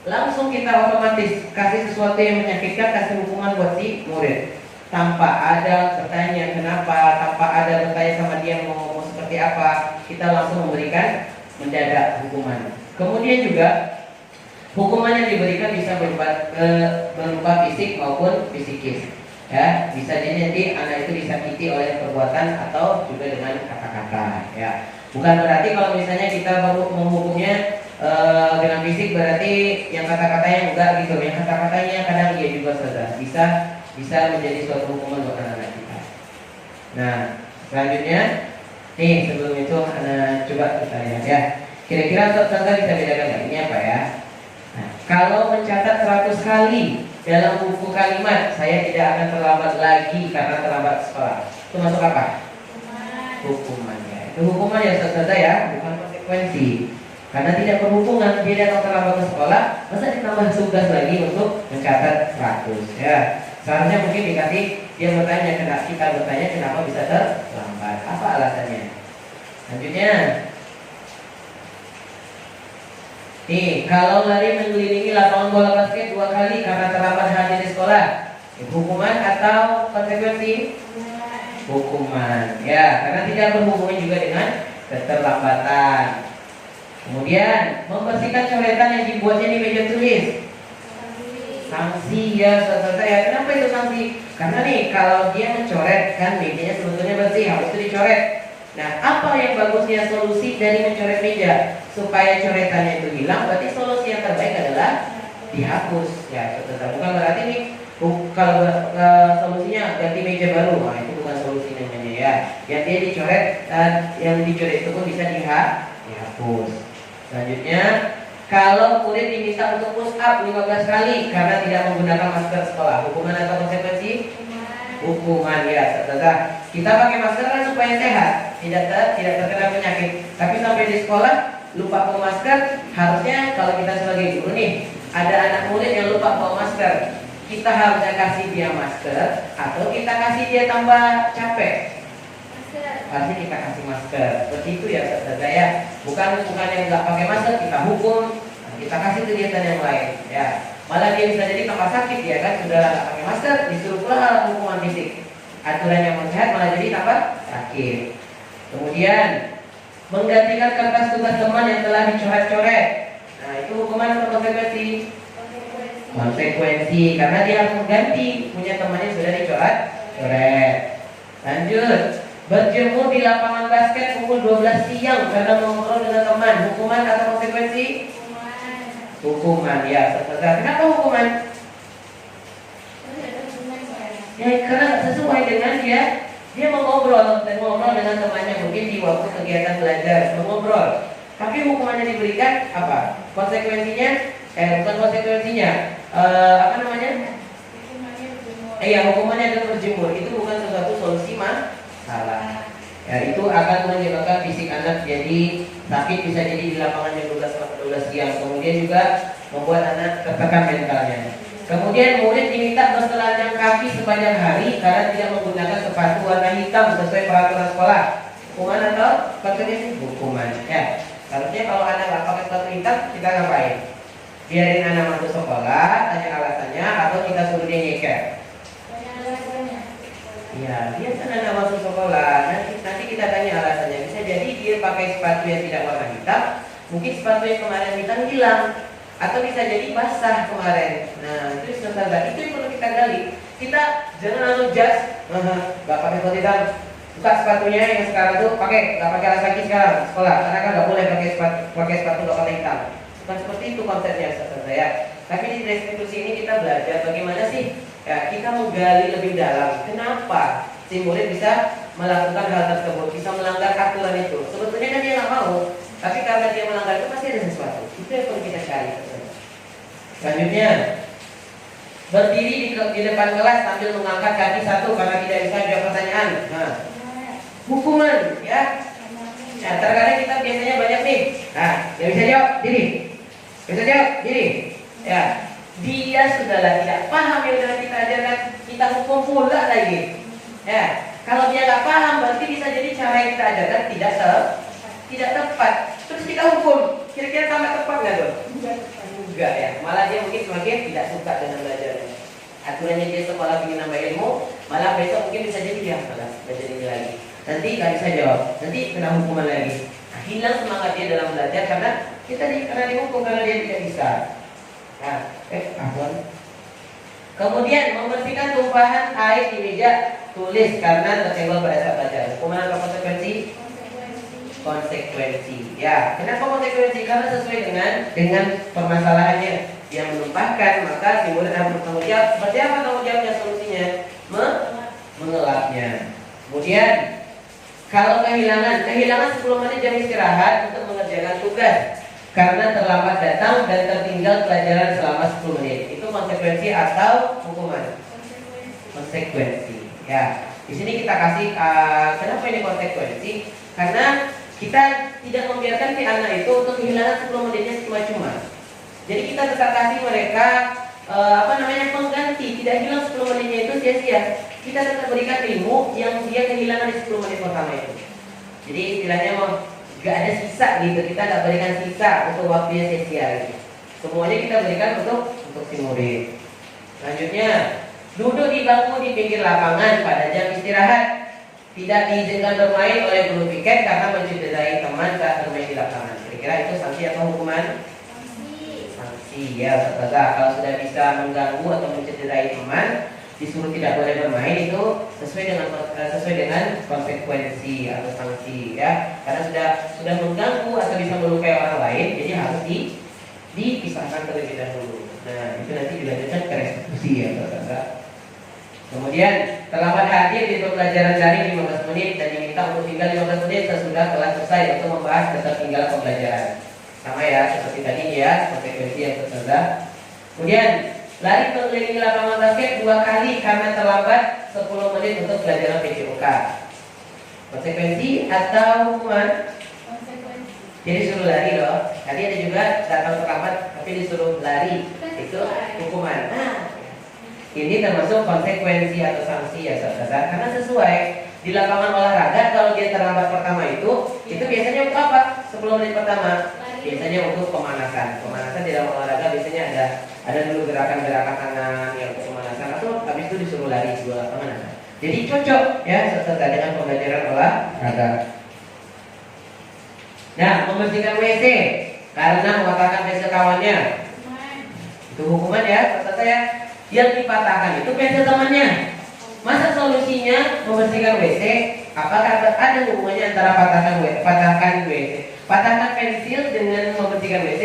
Langsung kita otomatis kasih sesuatu yang menyakitkan, kasih hukuman buat si murid tanpa ada bertanya kenapa, tanpa ada bertanya sama dia mau ngomong seperti apa. Kita langsung memberikan mendadak hukuman. Kemudian juga hukuman yang diberikan bisa berupa fisik maupun psikis ya. Bisa jadi nanti anak itu disakiti oleh perbuatan atau juga dengan kata-kata ya. Bukan berarti kalau misalnya kita baru menghukumnya dengan fisik berarti yang kata-katanya enggak gitu. Yang kata-katanya kadang iya juga saudara, bisa menjadi suatu hukuman buat anak-anak kita. Nah selanjutnya nih, sebelum itu coba kita lihat ya. Kira-kira saudara bisa bedakan nggak ini apa ya? Nah, kalau mencatat 100 kali dalam buku kalimat, saya tidak akan terlambat lagi karena terlambat sekolah. Itu masuk apa? Hukuman ya. Itu hukuman ya saudara ya, bukan konsekuensi. Karena tidak berhubungan, dia datang terlambat ke sekolah, masa ditambah tugas lagi untuk mencatat 100 ya. Seharusnya mungkin dikasih dia bertanya, kita bertanya kenapa bisa terlambat, apa alasannya. Selanjutnya nih, kalau lari mengelilingi lapangan bola basket 2 kali karena terlambat hadir di sekolah, hukuman atau konsekuensi? Hukuman ya, karena tidak berhubungan juga dengan keterlambatan. Kemudian membersihkan coretan yang dibuatnya di meja tulis. Sanksi ya, saudara ya. Kenapa itu sanksi? Karena nih kalau dia mencoret kan mejanya sebetulnya bersih, harus itu dicoret. Nah, apa yang bagusnya solusi dari mencoret meja supaya coretannya itu hilang? Berarti solusi yang terbaik adalah dihapus ya, saudara. Bukan berarti nih kalau solusinya ganti meja baru, nah itu bukan solusi namanya ya. Yang dia dicoret, yang dicoret itu pun bisa dihapus. Selanjutnya, kalau murid diminta untuk push up 15 kali karena tidak menggunakan masker sekolah, hukuman atau konsekuensi? Hukuman ya, saudara. Kita pakai masker kan supaya sehat, tidak terkena penyakit. Tapi sampai di sekolah lupa bawa masker, harusnya kalau kita sebagai guru nih, ada anak murid yang lupa bawa masker, kita harusnya kasih dia masker atau kita kasih dia tambah capek? Pasti kita kasih masker. Seperti itu ya, saudara ya. Bukan yang nggak pakai masker kita hukum, kita kasih kegiatan yang lain ya. Malah dia bisa jadi tambah sakit ya kan, sudah nggak pakai masker disuruh pula hukuman fisik. Aturan yang sehat malah jadi tambah sakit. Kemudian menggantikan kertas tugas teman yang telah dicoret-coret. Nah, itu hukuman atau konsekuensi? Konsekuensi, karena dia harus mengganti punya temannya sudah dicoret-coret. Lanjut, berjemur di lapangan basket pukul 12 siang karena mengobrol dengan teman, hukuman atau konsekuensi? Hukuman ya, saudara. Kenapa hukuman? Ya karena sesuai dengan dia mengobrol dengan temannya, mungkin di waktu kegiatan belajar mengobrol. Tapi hukumannya diberikan apa? Konsekuensinya? Bukan konsekuensinya. Apa namanya? Hukumannya adalah berjemur. Itu bukan sesuatu solusi masalah. Ya, itu akan menyebabkan fisik anak jadi sakit, bisa jadi di lapangan jam 12 siang. Kemudian juga membuat anak tertekan mentalnya. Kemudian murid diminta bertelanjang kaki sepanjang hari karena tidak menggunakan sepatu warna hitam sesuai peraturan sekolah. Hukuman atau konsekuensi? Hukuman. Ya, harusnya kalau anak nggak pakai sepatu hitam, kita ngapain? Biarin anak masuk sekolah, tanya alasannya, atau kita suruh dia nyeker? Ya, dia kan anak masuk sekolah. Nanti kita tanya alasannya. Bisa jadi dia pakai sepatu yang tidak warna hitam, mungkin sepatu yang kemarin hitam hilang, atau bisa jadi basah kemarin. Nah, itu standar. Itu yang perlu kita gali. Kita jangan langsung judge, nggak pakai sepatu hitam, buka sepatunya yang sekarang tuh pakai, nggak pakai alas kaki sekarang sekolah, karena kan nggak boleh pakai sepatu nggak warna hitam. Bukan seperti itu konsepnya, saudara ya. Tapi di restitusi ini kita belajar bagaimana sih ya, kita menggali lebih dalam. Kenapa si murid bisa melakukan hal tersebut, bisa melanggar aturan itu? Sebetulnya kan dia nggak mau, tapi karena dia melanggar itu pasti ada sesuatu. Itu yang perlu kita cari. Selanjutnya, berdiri di depan kelas sambil mengangkat kaki satu karena tidak bisa jawab pertanyaan. Nah, hukuman ya. Nah, terkadang kita biasanya banyak nih. Nah, dia bisa jawab diri. Bisa jawab diri. Ya, dia sudahlah tidak paham yang sudah kita ajarkan, kita hukum pula lagi. Ya, kalau dia nggak paham berarti bisa jadi cara yang kita ajarkan tidak tepat. Terus kita hukum, kira-kira sama tepat nggak dong? Enggak ya, malah dia mungkin semakin tidak suka dengan belajarnya. Aturannya dia sekolah ingin nambah ilmu, malah besok mungkin bisa jadi dia malas belajar ini lagi. Nanti nggak bisa jawab, nanti kena hukuman lagi. Nah, hilang semangat dia dalam belajar karena karena dihukum karena dia tidak bisa. Nah, kemudian membersihkan tumpahan air di meja tulis karena tersenggol pada saat belajar. Hukuman atau konsekuensi? Konsekuensi. Ya, kenapa konsekuensi? Karena sesuai dengan permasalahannya yang menumpahkan, maka si murid harus bertanggung jawab. Seperti apa tanggung jawabnya, solusinya? Mengelapnya. Kemudian kalau kehilangan 10 menit jam istirahat untuk mengerjakan tugas karena terlambat datang dan tertinggal pelajaran selama 10 menit. Itu konsekuensi atau hukuman? Konsekuensi. Ya, di sini kita kasih kenapa ini konsekuensi? Karena kita tidak membiarkan si anak itu untuk kehilangan 10 menitnya cuma-cuma. Jadi kita tetap kasih mereka pengganti, tidak hilang 10 menitnya itu sia-sia. Kita tetap berikan ilmu yang dia kehilangan di 10 menit pertama itu. Jadi istilahnya gak ada sisa gitu, kita gak berikan sisa untuk waktunya sia-sia gitu. Semuanya kita berikan untuk si murid. Selanjutnya, duduk di bangku di pinggir lapangan pada jam istirahat. Tidak diizinkan bermain oleh guru piket karena mencederai teman saat bermain di lapangan. Kira-kira itu sanksi atau hukuman? Sanksi. Iya, Ustazah, kalau sudah bisa mengganggu atau mencederai teman, disuruh tidak boleh bermain itu sesuai dengan konsekuensi atau sanksi ya. Karena sudah mengganggu atau bisa melukai orang lain, jadi harus dipisahkan terlebih dahulu. Nah, itu nanti dilanjutkan ke restitusi ya, Ustazah. Kemudian terlambat hadir di pembelajaran daring 15 menit dan diminta untuk tinggal 15 menit sesudah kelas selesai untuk membahas ketertinggalan pembelajaran. Sama ya, seperti tadi ya, konsekuensi yang Ustazah. Kemudian lari mengelilingi lapangan basket 2 kali karena terlambat 10 menit untuk pelajaran PJOK. Konsekuensi atau hukuman? Konsekuensi. Jadi suruh lari loh. Tadi ada juga datang terlambat tapi disuruh lari. Itu hukuman. Nah, ini termasuk konsekuensi atau sanksi ya Ustazah. Karena sesuai di lapangan olahraga kalau dia terlambat pertama itu biasanya untuk apa? 10 menit pertama. Biasanya untuk pemanasan. Pemanasan di dalam olahraga biasanya ada dulu gerakan-gerakan tangan yang untuk pemanasan atau habis itu disuruh lari juga pemanasan. Jadi cocok ya Ustazah dengan pembelajaran olahraga. Nah, membersihkan WC karena mematahkan pensel kawannya. Itu hukuman ya Ustazah ya. Yang dipatahkan itu pensel temannya. Masa solusinya membersihkan WC? Apakah ada hubungannya antara patahkan WC? Patahkan pensil dengan membersihkan WC?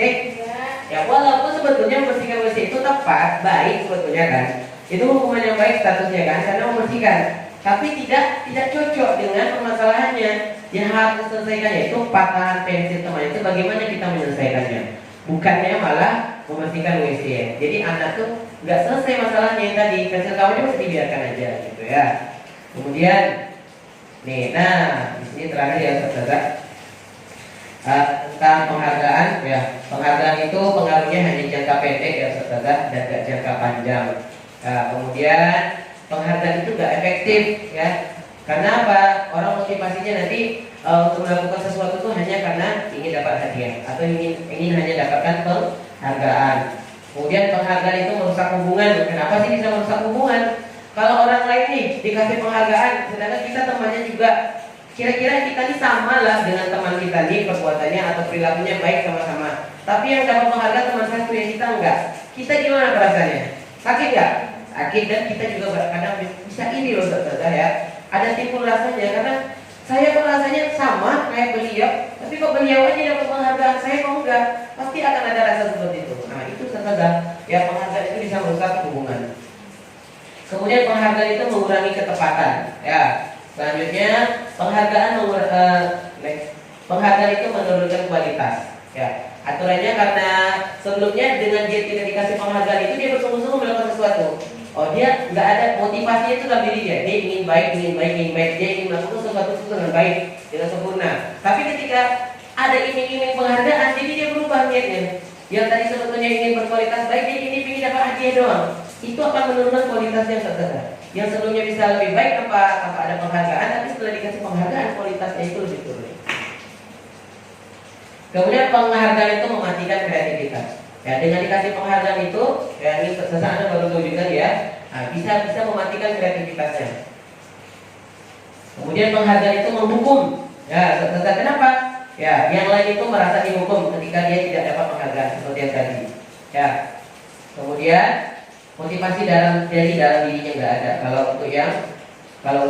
Ya, walaupun sebetulnya membersihkan WC itu tepat, baik sebetulnya kan. Itu hukuman yang baik statusnya kan, karena membersihkan. Tapi tidak cocok dengan permasalahannya. Yang harus diselesaikan yaitu patahan pensil teman itu bagaimana kita menyelesaikannya. Bukannya malah membersihkan WC ya. Jadi anak tuh nggak selesai masalahnya yang tadi, pensil kawannya masih dibiarkan aja gitu ya. Kemudian nih, nah di sini terakhir ya Ustazah. Tentang penghargaan ya, penghargaan itu pengaruhnya hanya jangka pendek ya Ustazah dan gak jangka panjang. Kemudian penghargaan itu gak efektif ya. Karena apa? Orang motivasinya nanti untuk melakukan sesuatu itu hanya karena ingin dapat hadiah atau ingin hanya dapatkan penghargaan. Kemudian penghargaan itu merusak hubungan. Kenapa sih bisa merusak hubungan? Kalau orang lain nih dikasih penghargaan, sedangkan kita temannya juga kira-kira kita ini sama lah dengan teman kita nih, perbuatannya atau perilakunya baik sama-sama. Tapi yang dapat penghargaan teman satu yang kita enggak. Kita gimana perasaannya? Sakit nggak? Sakit, dan kita juga kadang bisa ini loh Ustazah ya. Ada timbul rasanya karena saya kok rasanya sama kayak beliau, tapi kok beliau aja dapat penghargaan, saya kok enggak. Pasti akan ada rasa seperti itu. Nah itu Ustazah ya, penghargaan itu bisa merusak hubungan. Kemudian penghargaan itu mengurangi ketepatan ya. Selanjutnya penghargaan itu menurunkan kualitas ya. Aturannya karena sebelumnya dengan dia tidak dikasih penghargaan itu dia bersungguh-sungguh melakukan sesuatu. Oh, dia nggak ada motivasinya itu dalam diri dia. Dia ingin baik. Dia ingin melakukan sesuatu itu dengan baik, dengan sempurna. Tapi ketika ada iming-iming penghargaan, jadi dia berubah niatnya. Yang tadi sebetulnya ingin berkualitas baik, dia ingin dapat hadiah doang. Itu akan menurunkan kualitasnya Ustazah. Yang sebelumnya bisa lebih baik tanpa ada penghargaan, tapi setelah dikasih penghargaan kualitasnya itu lebih turun. Kemudian penghargaan itu mematikan kreativitas. Ya, dengan dikasih penghargaan itu, ya ini Ustazah Anda baru tahu juga ya, bisa mematikan kreativitasnya. Kemudian penghargaan itu menghukum. Ya, Ustazah kenapa? Ya, yang lain itu merasa dihukum ketika dia tidak dapat penghargaan seperti yang tadi. Ya. Kemudian motivasi dari dalam dirinya nggak ada. Kalau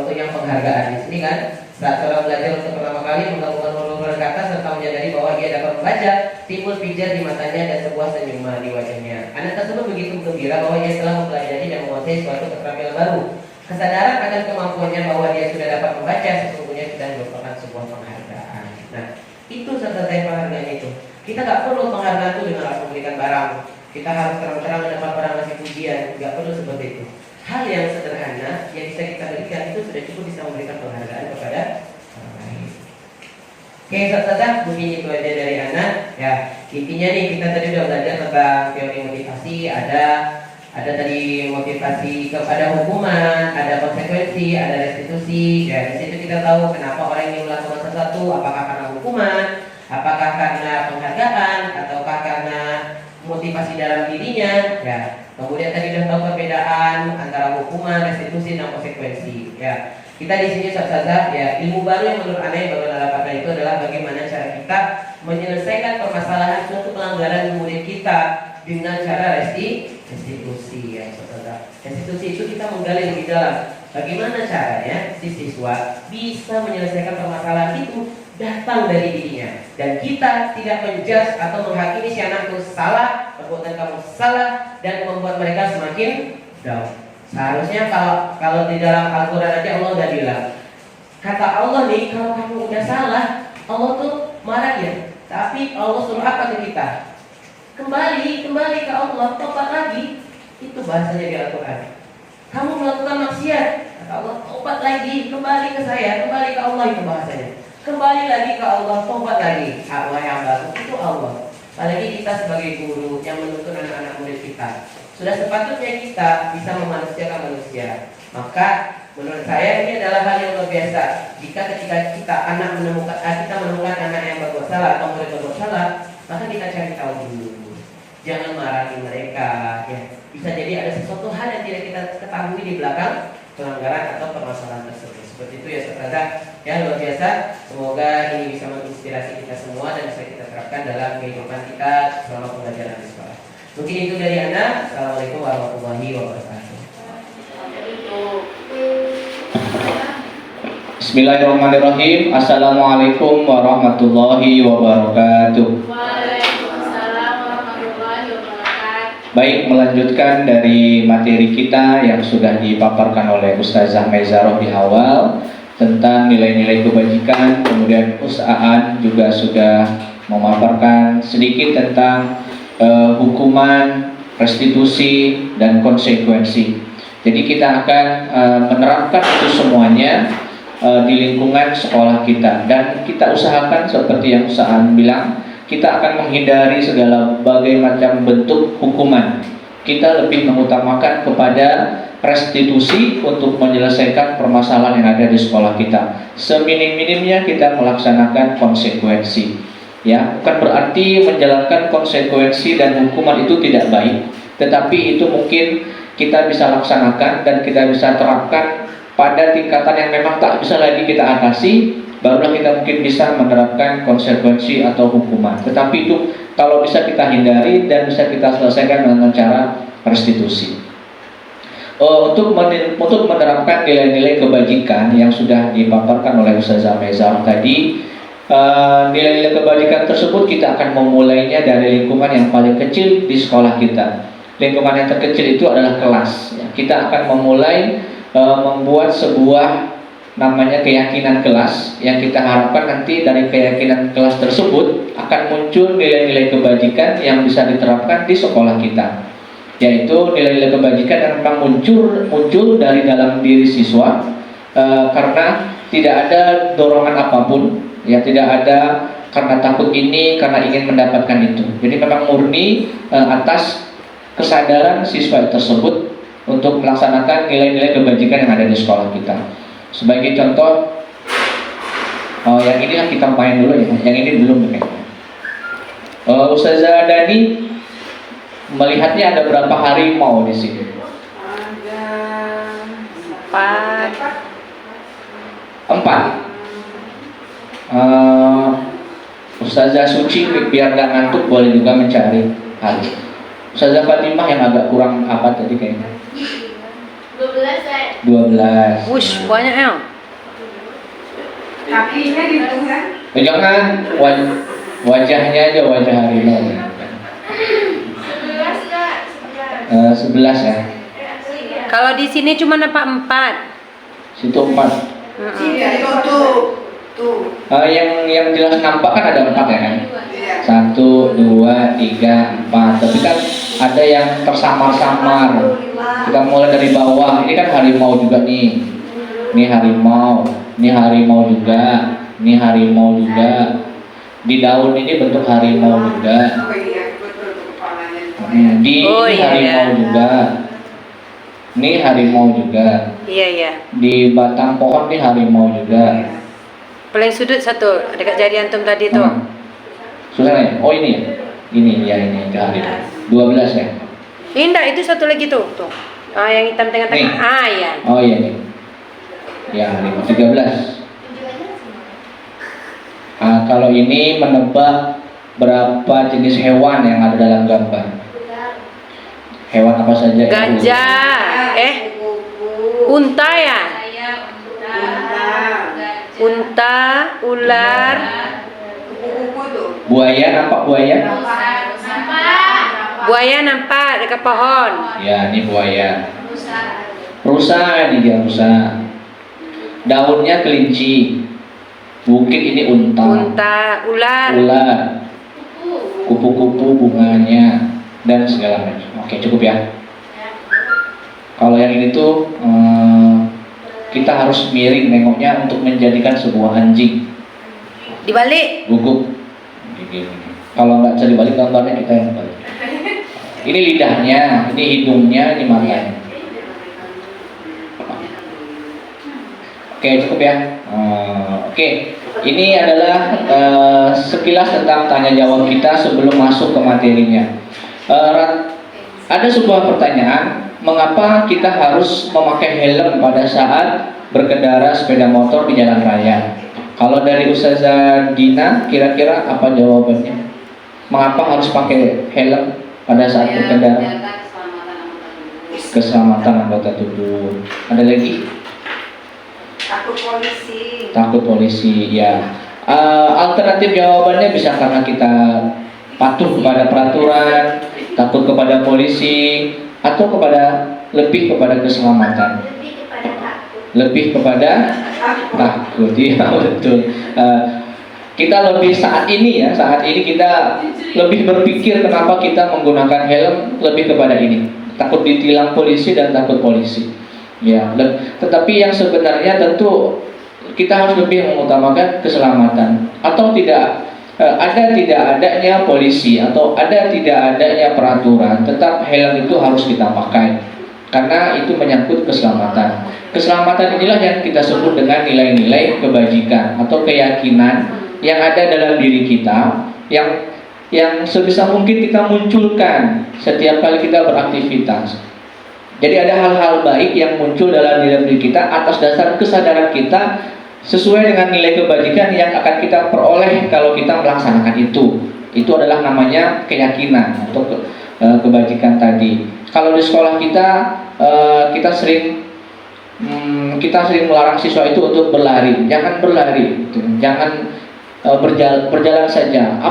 untuk yang penghargaan di sini kan, saat seorang belajar untuk pertama kali menggabungkan huruf-huruf kata serta menyadari bahwa dia dapat membaca, timbul pijar di matanya dan sebuah senyuman di wajahnya. Anak tersebut begitu gembira bahwa dia telah mempelajari dan menguasai suatu keterampilan baru. Kesadaran akan kemampuannya bahwa dia sudah dapat membaca sesungguhnya sudah merupakan sebuah penghargaan. Nah, itu selesai penghargaan itu. Kita nggak perlu penghargaan itu dengan harus memberikan barang. Kita harus terang-terang mendapat barang ngasih pujian. Nggak perlu seperti itu. Hal yang sederhana yang bisa kita berikan itu sudah cukup bisa memberikan penghargaan kepada orang lain. Oke, Ustazah, mungkin itu aja dari anak. Ya, intinya nih kita tadi udah belajar tentang teori motivasi. Ada tadi motivasi kepada hukuman, ada konsekuensi, ada restitusi. Ya, di situ kita tahu kenapa orang yang melakukan sesuatu, apakah karena hukuman, apakah karena penghargaan, ataukah karena motivasi dalam dirinya. Ya. Kemudian tadi sudah tahu perbedaan antara hukuman, restitusi, dan konsekuensi. Ya, kita di sini Ustazah ya, ilmu baru yang menurut Anda yang baru dapatkan itu adalah bagaimana cara kita menyelesaikan permasalahan suatu pelanggaran murid kita dengan cara restitusi ya saudara. Restitusi itu kita menggali lebih dalam. Bagaimana caranya si siswa bisa menyelesaikan permasalahan itu datang dari dirinya, dan kita tidak menjudge atau menghakimi si anak itu salah, perbuatan kamu salah, dan membuat mereka semakin down. Seharusnya kalau di dalam Al-Quran aja Allah udah bilang, kata Allah nih, kalau kamu udah salah, Allah tuh marah ya. Tapi Allah suruh apa ke kita? Kembali ke Allah, tobat lagi. Itu bahasanya di Al-Quran. Kamu melakukan maksiat, kata Allah, tobat lagi, kembali ke saya, kembali ke Allah, itu bahasanya. Kembali lagi ke Allah, tobat lagi. Wahai hambaku, itu Allah. Apalagi kita sebagai guru yang menuntun anak-anak murid kita, sudah sepatutnya kita bisa memanusiakan manusia. Maka menurut saya ini adalah hal yang luar biasa. Jika ketika kita menemukan anak yang berbuat salah atau murid berbuat salah, maka kita cari tahu dulu. Jangan marahi mereka. Ya. Bisa jadi ada sesuatu hal yang tidak kita ketahui di belakang pelanggaran atau permasalahan tersebut. Seperti itu ya saudara. Ya luar biasa. Semoga ini bisa menginspirasi kita semua dan bisa kita terapkan dalam kehidupan kita selama pembelajaran di sekolah. Mungkin itu dari Anda. Assalamualaikum warahmatullahi wabarakatuh. Bismillahirrahmanirrahim. Assalamualaikum warahmatullahi wabarakatuh. Waalaikumsalam warahmatullahi wabarakatuh. Baik, melanjutkan dari materi kita yang sudah dipaparkan oleh Ustazah Maizaroh di awal tentang nilai-nilai kebajikan. Kemudian Ustaz juga sudah memaparkan sedikit tentang hukuman, restitusi, dan konsekuensi. Jadi kita akan menerapkan itu semuanya di lingkungan sekolah kita, dan kita usahakan seperti yang Ustaz bilang, kita akan menghindari segala berbagai macam bentuk hukuman. Kita lebih mengutamakan kepada restitusi untuk menyelesaikan permasalahan yang ada di sekolah kita. Seminim-minimnya kita melaksanakan konsekuensi. Ya, bukan berarti menjalankan konsekuensi dan hukuman itu tidak baik, tetapi itu mungkin kita bisa laksanakan dan kita bisa terapkan pada tingkatan yang memang tak bisa lagi kita atasi, barulah kita mungkin bisa menerapkan konsekuensi atau hukuman. Tetapi itu kalau bisa kita hindari dan bisa kita selesaikan dengan cara restitusi. Untuk menerapkan nilai-nilai kebajikan yang sudah dipaparkan oleh Ustazah Maizaroh tadi, nilai-nilai kebajikan tersebut kita akan memulainya dari lingkungan yang paling kecil di sekolah kita. Lingkungan yang terkecil itu adalah kelas. Kita akan memulai membuat sebuah namanya keyakinan kelas, yang kita harapkan nanti dari keyakinan kelas tersebut akan muncul nilai-nilai kebajikan yang bisa diterapkan di sekolah kita, yaitu nilai-nilai kebajikan yang memang muncul dari dalam diri siswa, karena tidak ada dorongan apapun, ya, tidak ada karena takut ini, karena ingin mendapatkan itu. Jadi memang murni atas kesadaran siswa tersebut untuk melaksanakan nilai-nilai kebajikan yang ada di sekolah kita. Sebagai contoh, yang ini yang kita main dulu ya, yang ini belum kayaknya. Ustazah Dani melihatnya ada berapa harimau di sini? Ada 4. Ustazah Suci biar gak ngantuk boleh juga mencari hari. Ustazah Fatimah yang agak kurang apa tadi kayaknya? 12. Wush, banyak ya. Kakinya dihitung kan? Jangan wajahnya aja, wajah harimau. 11 ya. Kalau di sini cuma nampak 4. Situ 4. Iya, itu tuh. Yang jelas nampak kan ada 4 ya kan? 1, 2, 3, 4. Tapi kan ada yang tersamar-samar. Kita mulai dari bawah. Ini kan harimau juga nih. Ini harimau. Ini harimau juga. Ini harimau juga. Di daun ini bentuk harimau juga. Ini harimau juga. Ini harimau juga. Iya. Di batang pohon ini harimau juga. Paling sudut satu dekat jari antum tadi tuh. Susah ya? Oh ini ya? Ini harimau. 12 ya? Indah, itu satu lagi tuh. Yang hitam tengah-tengah. Ya. Oh iya nih. Ya, harimau 13. Kalau ini menebak berapa jenis hewan yang ada dalam gambar? Hewan apa saja? yang Gajah. Unta ya? Unta, ular. Buaya, nampak buaya? Buaya nampak dekat pohon. Ya, ini buaya. Rusa, ini dia rusa. Daunnya kelinci. Mungkin ini unta. Unta, ular. Ular. Kupu-kupu bunganya dan segala macam. Oke, cukup ya. Kalau yang ini tuh kita harus miring nengoknya untuk menjadikan sebuah anjing. Dibalik. Guguk. Kalau nggak bisa dibalik gambarnya kita yang balik. Ini lidahnya, ini hidungnya, ini matanya. Oke, cukup ya. Oke, ini adalah sekilas tentang tanya jawab kita sebelum masuk ke materinya. Ada sebuah pertanyaan, mengapa kita harus memakai helm pada saat berkendara sepeda motor di jalan raya? Kalau dari Ustazah Dina, kira-kira apa jawabannya? Mengapa harus pakai helm pada saat berkendara? Keselamatan anggota tubuh. Ada lagi? Takut polisi. Takut polisi, ya. Alternatif jawabannya bisa karena kita patuh kepada peraturan, takut kepada polisi, atau lebih kepada keselamatan. Lebih kepada takut, ya betul. Kita lebih saat ini kita lebih berpikir kenapa kita menggunakan helm lebih kepada ini. Takut ditilang polisi dan takut polisi. Ya, tetapi yang sebenarnya tentu kita harus lebih mengutamakan keselamatan. Atau tidak adanya polisi atau tidak adanya peraturan, tetap helm itu harus kita pakai karena itu menyangkut keselamatan. Keselamatan inilah yang kita sebut dengan nilai-nilai kebajikan atau keyakinan yang ada dalam diri kita, yang sebisa mungkin kita munculkan setiap kali kita beraktivitas. Jadi ada hal-hal baik yang muncul dalam diri kita atas dasar kesadaran kita sesuai dengan nilai kebajikan yang akan kita peroleh kalau kita melaksanakan itu. Itu adalah namanya keyakinan atau kebajikan tadi. Kalau di sekolah kita sering melarang siswa itu untuk berlari. Jangan berlari, jangan berjalan saja.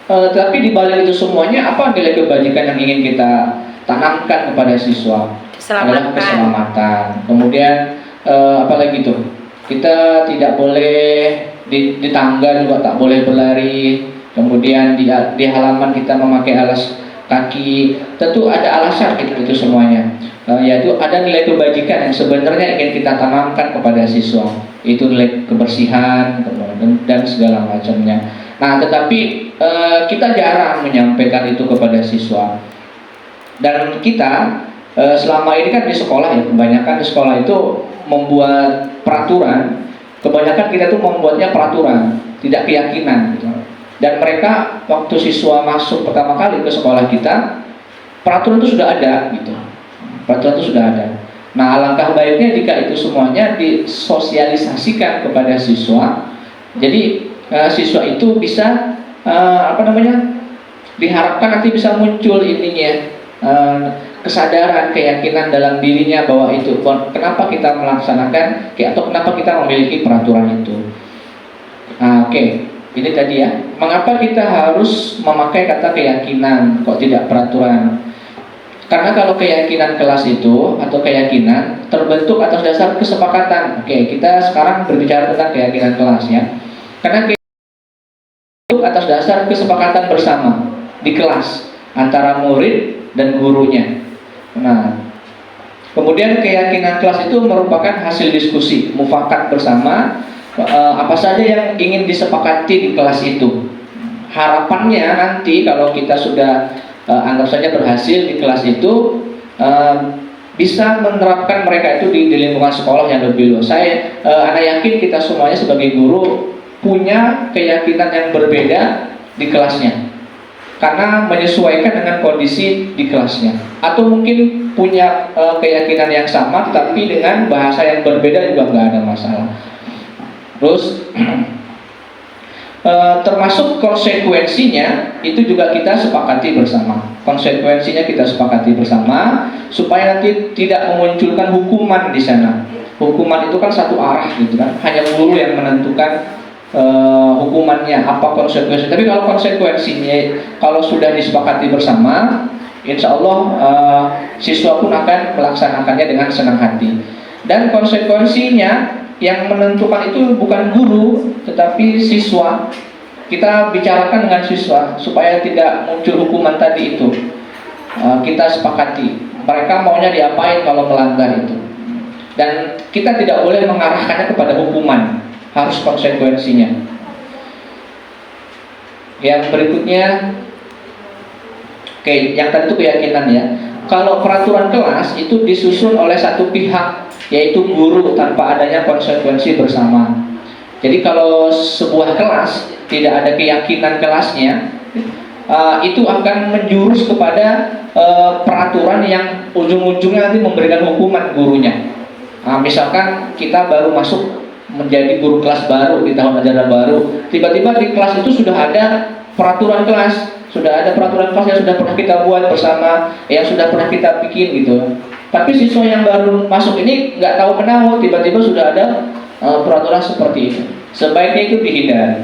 Tapi di balik itu semuanya, apa nilai kebajikan yang ingin kita tanamkan kepada siswa? Adalah keselamatan. Kemudian apalagi tuh? Kita tidak boleh di tangga juga tak boleh berlari. Kemudian di halaman kita memakai alas kaki. Tentu ada alasan itu semuanya. Yaitu ada nilai kebajikan yang sebenarnya ingin kita tanamkan kepada siswa. Itu nilai kebersihan dan segala macamnya. Nah, tetapi kita jarang menyampaikan itu kepada siswa. Dan kita selama ini kan di sekolah ya, kebanyakan di sekolah itu membuat peraturan. Kebanyakan kita tuh membuatnya peraturan, tidak keyakinan gitu. Dan mereka waktu siswa masuk pertama kali ke sekolah kita, peraturan itu sudah ada gitu. Peraturan itu sudah ada. Nah, alangkah baiknya jika itu semuanya disosialisasikan kepada siswa. Jadi siswa itu bisa diharapkan nanti bisa muncul ininya, kesadaran, keyakinan dalam dirinya bahwa itu kenapa kita melaksanakan atau kenapa kita memiliki peraturan itu. Nah, oke. Ini tadi ya, mengapa kita harus memakai kata keyakinan kok tidak peraturan? Karena kalau keyakinan kelas itu atau keyakinan terbentuk atas dasar kesepakatan. Oke, kita sekarang berbicara tentang keyakinan kelas ya. Karena terbentuk atas dasar kesepakatan bersama di kelas antara murid dan gurunya. Nah, kemudian keyakinan kelas itu merupakan hasil diskusi, mufakat bersama apa saja yang ingin disepakati di kelas itu. Harapannya nanti kalau kita sudah anggap saja berhasil di kelas itu, bisa menerapkan mereka itu di lingkungan sekolah yang lebih luas. Anak yakin kita semuanya sebagai guru punya keyakinan yang berbeda di kelasnya, karena menyesuaikan dengan kondisi di kelasnya. Atau mungkin punya keyakinan yang sama tapi dengan bahasa yang berbeda juga nggak ada masalah. Terus termasuk konsekuensinya itu juga kita sepakati bersama. Konsekuensinya kita sepakati bersama supaya nanti tidak memunculkan hukuman di sana. Hukuman itu kan satu arah gitu kan, hanya guru yang menentukan hukumannya apa konsekuensi. Tapi kalau konsekuensinya kalau sudah disepakati bersama, insya Allah siswa pun akan melaksanakannya dengan senang hati. Dan konsekuensinya yang menentukan itu bukan guru, tetapi siswa. Kita bicarakan dengan siswa supaya tidak muncul hukuman tadi itu. Kita sepakati mereka maunya diapain kalau melanggar itu. Dan kita tidak boleh mengarahkannya kepada hukuman, harus konsekuensinya. Yang berikutnya, oke, yang tadi itu keyakinan ya. Kalau peraturan kelas itu disusun oleh satu pihak, yaitu guru, tanpa adanya konsekuensi bersama. Jadi kalau sebuah kelas tidak ada keyakinan kelasnya, itu akan menjurus kepada peraturan yang ujung-ujungnya nanti memberikan hukuman gurunya. Misalkan kita baru masuk menjadi guru kelas baru di tahun ajaran baru, tiba-tiba di kelas itu sudah ada peraturan kelas, sudah ada peraturan kelas yang sudah pernah kita buat bersama, yang sudah pernah kita bikin gitu. Tapi siswa yang baru masuk ini nggak tahu menahu, tiba-tiba sudah ada peraturan seperti itu. Sebaiknya itu dihindari.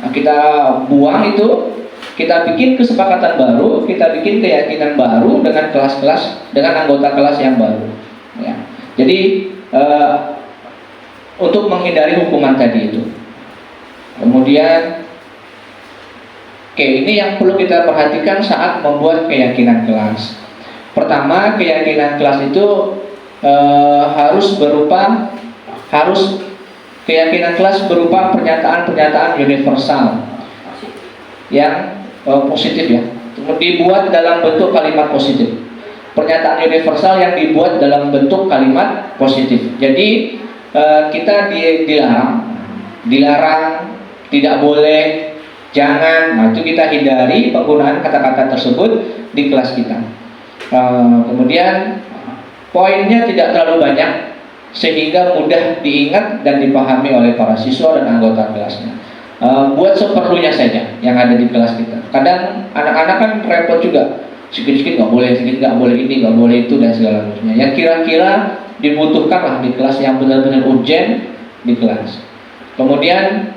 Kita buang itu, kita bikin kesepakatan baru, kita bikin keyakinan baru dengan kelas-kelas, dengan anggota kelas yang baru. Ya. Jadi untuk menghindari hukuman tadi itu. Kemudian, oke, ini yang perlu kita perhatikan saat membuat keyakinan kelas. Pertama, keyakinan kelas itu keyakinan kelas berupa pernyataan-pernyataan universal yang positif ya, dibuat dalam bentuk kalimat positif. Pernyataan universal yang dibuat dalam bentuk kalimat positif. Jadi kita dilarang, tidak boleh, jangan. Nah, itu kita hindari penggunaan kata-kata tersebut di kelas kita. Kemudian poinnya tidak terlalu banyak sehingga mudah diingat dan dipahami oleh para siswa dan anggota kelasnya. Buat seperlunya saja yang ada di kelas kita. Kadang anak-anak kan repot juga, sedikit-sedikit nggak boleh, sedikit nggak boleh ini, nggak boleh itu dan segala macamnya. Yang kira-kira dibutuhkan lah di kelas, yang benar-benar urgent di kelas. Kemudian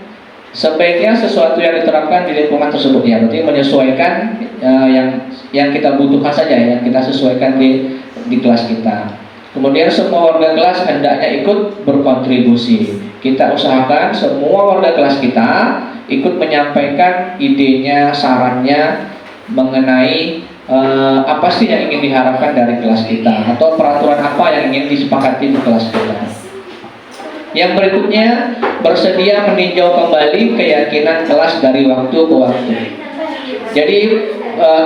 sebaiknya sesuatu yang diterapkan di lingkungan tersebut ya, berarti menyesuaikan yang kita butuhkan saja, yang kita sesuaikan di kelas kita. Kemudian semua warga kelas hendaknya ikut berkontribusi. Kita usahakan semua warga kelas kita ikut menyampaikan idenya, sarannya mengenai apa sih yang ingin diharapkan dari kelas kita, atau peraturan apa yang ingin disepakati di kelas kita. Yang berikutnya, bersedia meninjau kembali keyakinan kelas dari waktu ke waktu. Jadi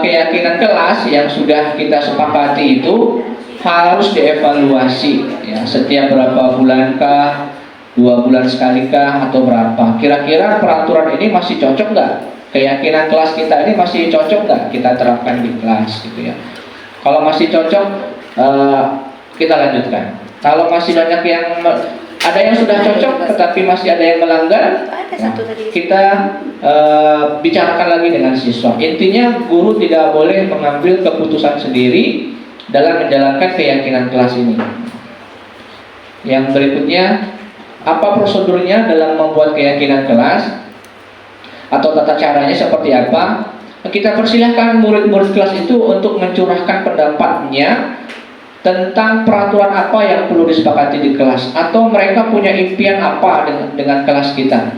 keyakinan kelas yang sudah kita sepakati itu harus dievaluasi ya, setiap berapa bulankah, 2 bulan sekalikah, atau berapa. Kira-kira peraturan ini masih cocok nggak? Keyakinan kelas kita ini masih cocok nggak kita terapkan di kelas gitu ya. Kalau masih cocok, kita lanjutkan. Kalau masih banyak yang ada yang sudah cocok tetapi masih ada yang melanggar, ya, kita bicarakan lagi dengan siswa. Intinya guru tidak boleh mengambil keputusan sendiri dalam menjalankan keyakinan kelas ini. Yang berikutnya, apa prosedurnya dalam membuat keyakinan kelas, atau tata caranya seperti apa? Kita persilahkan murid-murid kelas itu untuk mencurahkan pendapatnya tentang peraturan apa yang perlu disepakati di kelas, atau mereka punya impian apa dengan kelas kita.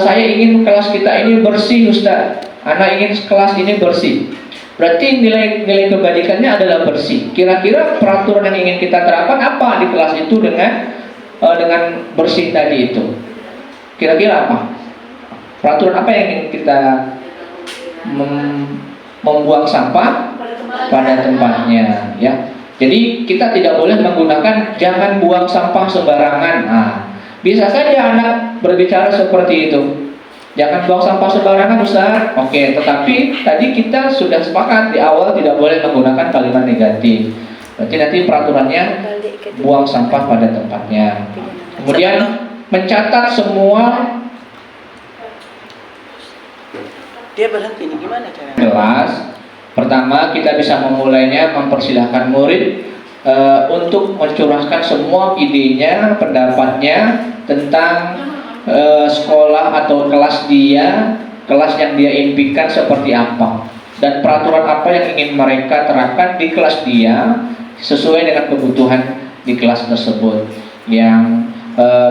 Saya ingin kelas kita ini bersih, Ustaz. Anak ingin kelas ini bersih. Berarti nilai kebajikannya adalah bersih. Kira-kira peraturan yang ingin kita terapkan apa di kelas itu dengan bersih tadi itu? Kira-kira apa? Peraturan apa yang ingin kita membuang sampah pada tempatnya ya. Jadi kita tidak boleh menggunakan jangan buang sampah sembarangan. Bisa saja anak berbicara seperti itu. Jangan buang sampah sembarangan, Ustaz. Oke, tetapi tadi kita sudah sepakat di awal tidak boleh menggunakan kalimat negatif. Berarti nanti peraturannya buang sampah pada tempatnya. Kemudian mencatat semua Dia berhenti nih, gimana caranya? Kelas pertama kita bisa memulainya mempersilahkan murid untuk mencurahkan semua idenya, pendapatnya tentang sekolah atau kelas dia, kelas yang dia impikan seperti apa, dan peraturan apa yang ingin mereka terapkan di kelas dia sesuai dengan kebutuhan di kelas tersebut, yang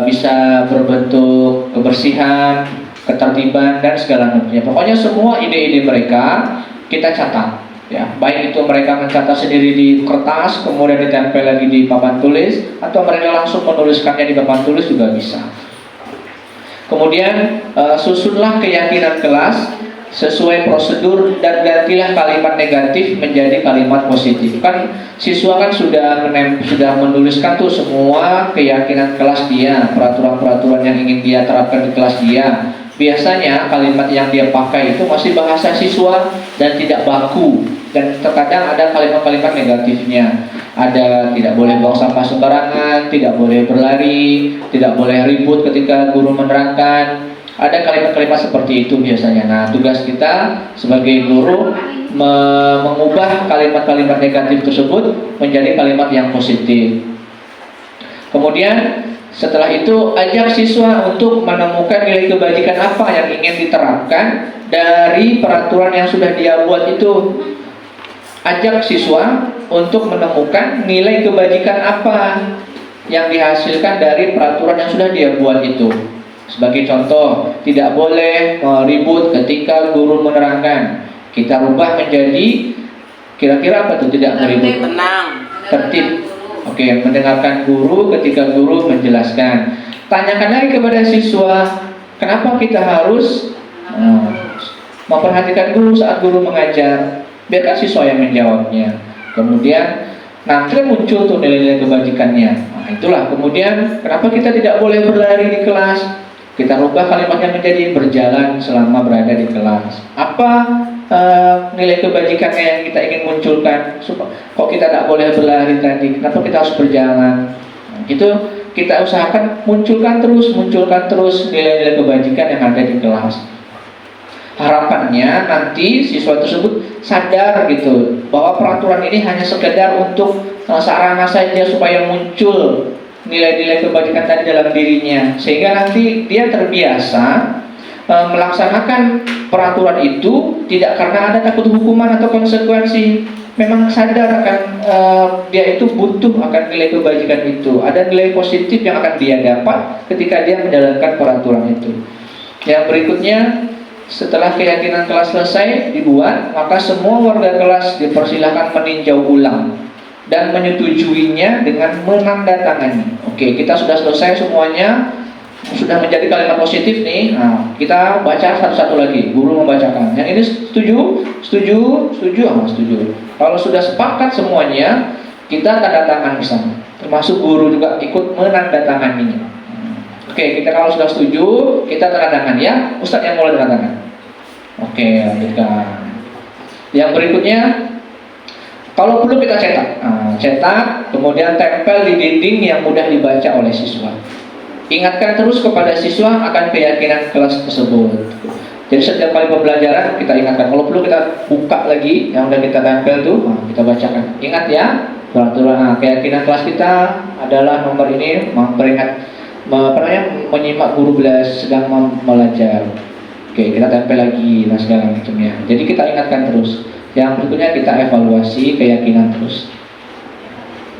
bisa berbentuk kebersihan, ketertiban, dan segala macamnya. Pokoknya semua ide-ide mereka kita catat, ya, baik itu mereka mencatat sendiri di kertas kemudian ditempel lagi di papan tulis, atau mereka langsung menuliskannya di papan tulis juga bisa. Kemudian susunlah keyakinan kelas sesuai prosedur dan gantilah kalimat negatif menjadi kalimat positif. Kan siswa kan sudah menuliskan tuh semua keyakinan kelas dia, peraturan-peraturan yang ingin dia terapkan di kelas dia. Biasanya kalimat yang dia pakai itu masih bahasa siswa dan tidak baku, dan terkadang ada kalimat-kalimat negatifnya. Ada tidak boleh buang sampah sembarangan, tidak boleh berlari, tidak boleh ribut ketika guru menerangkan. Ada kalimat-kalimat seperti itu biasanya. Nah, tugas kita sebagai guru mengubah kalimat-kalimat negatif tersebut menjadi kalimat yang positif. Kemudian setelah itu ajak siswa untuk menemukan nilai kebajikan apa yang ingin diterapkan dari peraturan yang sudah dia buat itu. Ajak siswa untuk menemukan nilai kebajikan apa yang dihasilkan dari peraturan yang sudah dia buat itu. Sebagai contoh, tidak boleh ribut ketika guru menerangkan. Kita rubah menjadi kira-kira apa tuh? Tidak meribut. Tertib. Oke, mendengarkan guru ketika guru menjelaskan. Tanyakan lagi kepada siswa, kenapa kita harus memperhatikan guru saat guru mengajar? Biarkan siswa yang menjawabnya. Kemudian nanti muncul tuh nilai-nilai kebajikannya. Nah, itulah kemudian kenapa kita tidak boleh berlari di kelas? Kita rubah kalimatnya menjadi berjalan selama berada di kelas. Apa nilai kebajikannya yang kita ingin munculkan? Kok kita tak boleh berlari tadi? Kenapa kita harus berjalan? Nah, itu kita usahakan munculkan terus nilai-nilai kebajikan yang ada di kelas. Harapannya nanti siswa tersebut sadar gitu bahwa peraturan ini hanya sekedar untuk sarana saja supaya muncul nilai-nilai kebajikan tadi dalam dirinya, sehingga nanti dia terbiasa melaksanakan peraturan itu tidak karena ada takut hukuman atau konsekuensi. Memang sadar akan dia itu butuh akan nilai kebajikan itu. Ada nilai positif yang akan dia dapat ketika dia menjalankan peraturan itu. Yang berikutnya, setelah keyakinan kelas selesai dibuat, maka semua warga kelas dipersilahkan meninjau ulang dan menyetujuinya dengan menandatangani. Oke, kita sudah selesai semuanya, sudah menjadi kalimat positif nih. Nah, kita baca satu-satu lagi. Guru membacakan. Yang ini setuju, setuju. Kalau sudah sepakat semuanya, kita tanda tangan bersama. Termasuk guru juga ikut menandatanganinya. Oke, kita kalau sudah setuju, kita tanda tangan ya. Ustadz yang mulai tanda tangan. Oke, lanjutkan. Yang berikutnya, kalau perlu kita cetak. Nah, cetak, kemudian tempel di dinding yang mudah dibaca oleh siswa. Ingatkan terus kepada siswa akan keyakinan kelas tersebut. Jadi setiap kali pembelajaran kita ingatkan. Kalau perlu kita buka lagi yang sudah kita tempel tuh, kita bacakan. Ingat ya, peraturan keyakinan kelas kita adalah nomor ini, memperingat menyimak guru sedang belajar. Oke, kita tempel lagi dan segala macamnya. Jadi kita ingatkan terus. Yang berikutnya kita evaluasi keyakinan terus.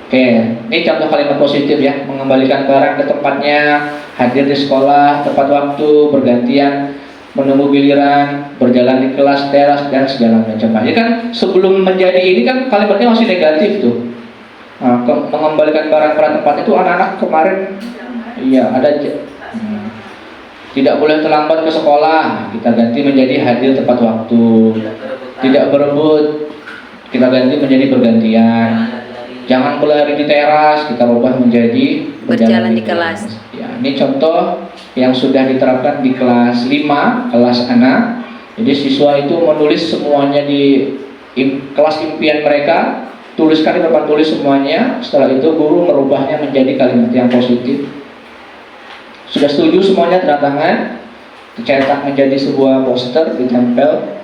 Oke, ini contoh kalimat positif ya, mengembalikan barang ke tempatnya, hadir di sekolah tepat waktu, bergantian, menunggu giliran, berjalan di kelas, teras, dan segala macam. Jadi kan sebelum menjadi ini kan kalimatnya masih negatif tuh. Nah, mengembalikan barang pada tempat itu anak-anak kemarin iya ada tidak boleh terlambat ke sekolah, kita ganti menjadi hadir tepat waktu. Tidak berebut, kita ganti menjadi bergantian. Jangan berlari di teras, kita rubah menjadi berjalan di kelas. Ya, ini contoh yang sudah diterapkan di kelas 5, kelas anak. Jadi siswa itu menulis semuanya di kelas impian mereka, tuliskan di papan tulis semuanya. Setelah itu guru merubahnya menjadi kalimat yang positif. Sudah setuju semuanya, tanda tangan. dicetak menjadi sebuah poster, ditempel.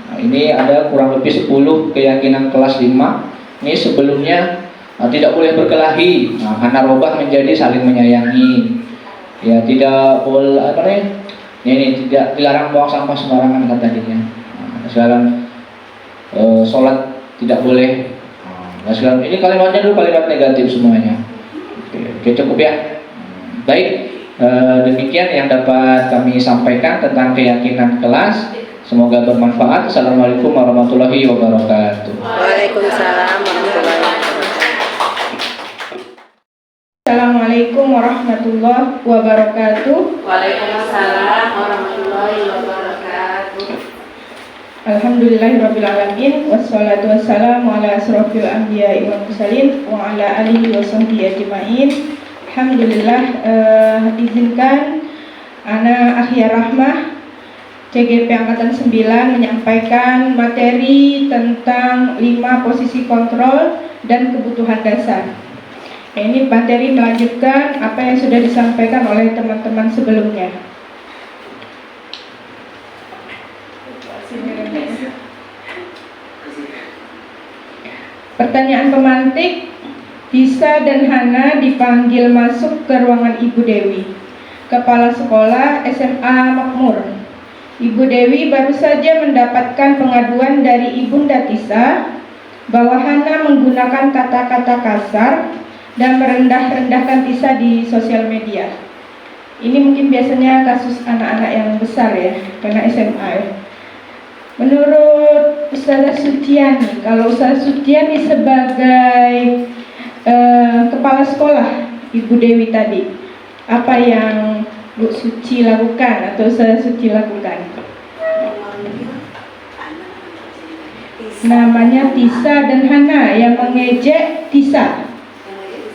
Nah, ini ada kurang lebih 10 keyakinan kelas 5. Ini sebelumnya tidak boleh berkelahi. Nah, Hana robah menjadi saling menyayangi. Ya, tidak boleh ini tidak dilarang buang sampah sembarangan kan tadinya. Nah, sekarang sholat tidak boleh. Nah, sekarang ini kalimatnya dulu kalimat negatif semuanya. Oke, cukup ya. Baik, demikian yang dapat kami sampaikan tentang keyakinan kelas. Semoga bermanfaat. Assalamualaikum warahmatullahi wabarakatuh. Waalaikumsalam warahmatullahi wabarakatuh. Assalamualaikum warahmatullahi wabarakatuh. Waalaikumsalam warahmatullahi wabarakatuh. Alhamdulillahirrabbilalamin. Wassalatu wassalamu ala asrofil anbiya'i wal mursalin wa ala alihi wa sahbihi ajma'in. Alhamdulillah, izinkan Ana Akhia Rahmah CGP Angkatan 9 menyampaikan materi tentang 5 posisi kontrol dan kebutuhan dasar. Ini materi melanjutkan apa yang sudah disampaikan oleh teman-teman sebelumnya. Pertanyaan pemantik, Tisa dan Hana dipanggil masuk ke ruangan Ibu Dewi, Kepala Sekolah SMA Makmur. Ibu Dewi baru saja mendapatkan pengaduan dari Ibunda Tisa bahwa Hana menggunakan kata-kata kasar dan merendah-rendahkan Tisa di sosial media. Ini mungkin biasanya kasus anak-anak yang besar ya, karena SMA ya. Menurut Ustazah Suciani, kalau Ustazah Suciani sebagai kepala sekolah Ibu Dewi tadi, apa yang Bu Suci lakukan atau Ustazah Suci lakukan? Namanya Tisa dan Hana yang mengejek Tisa.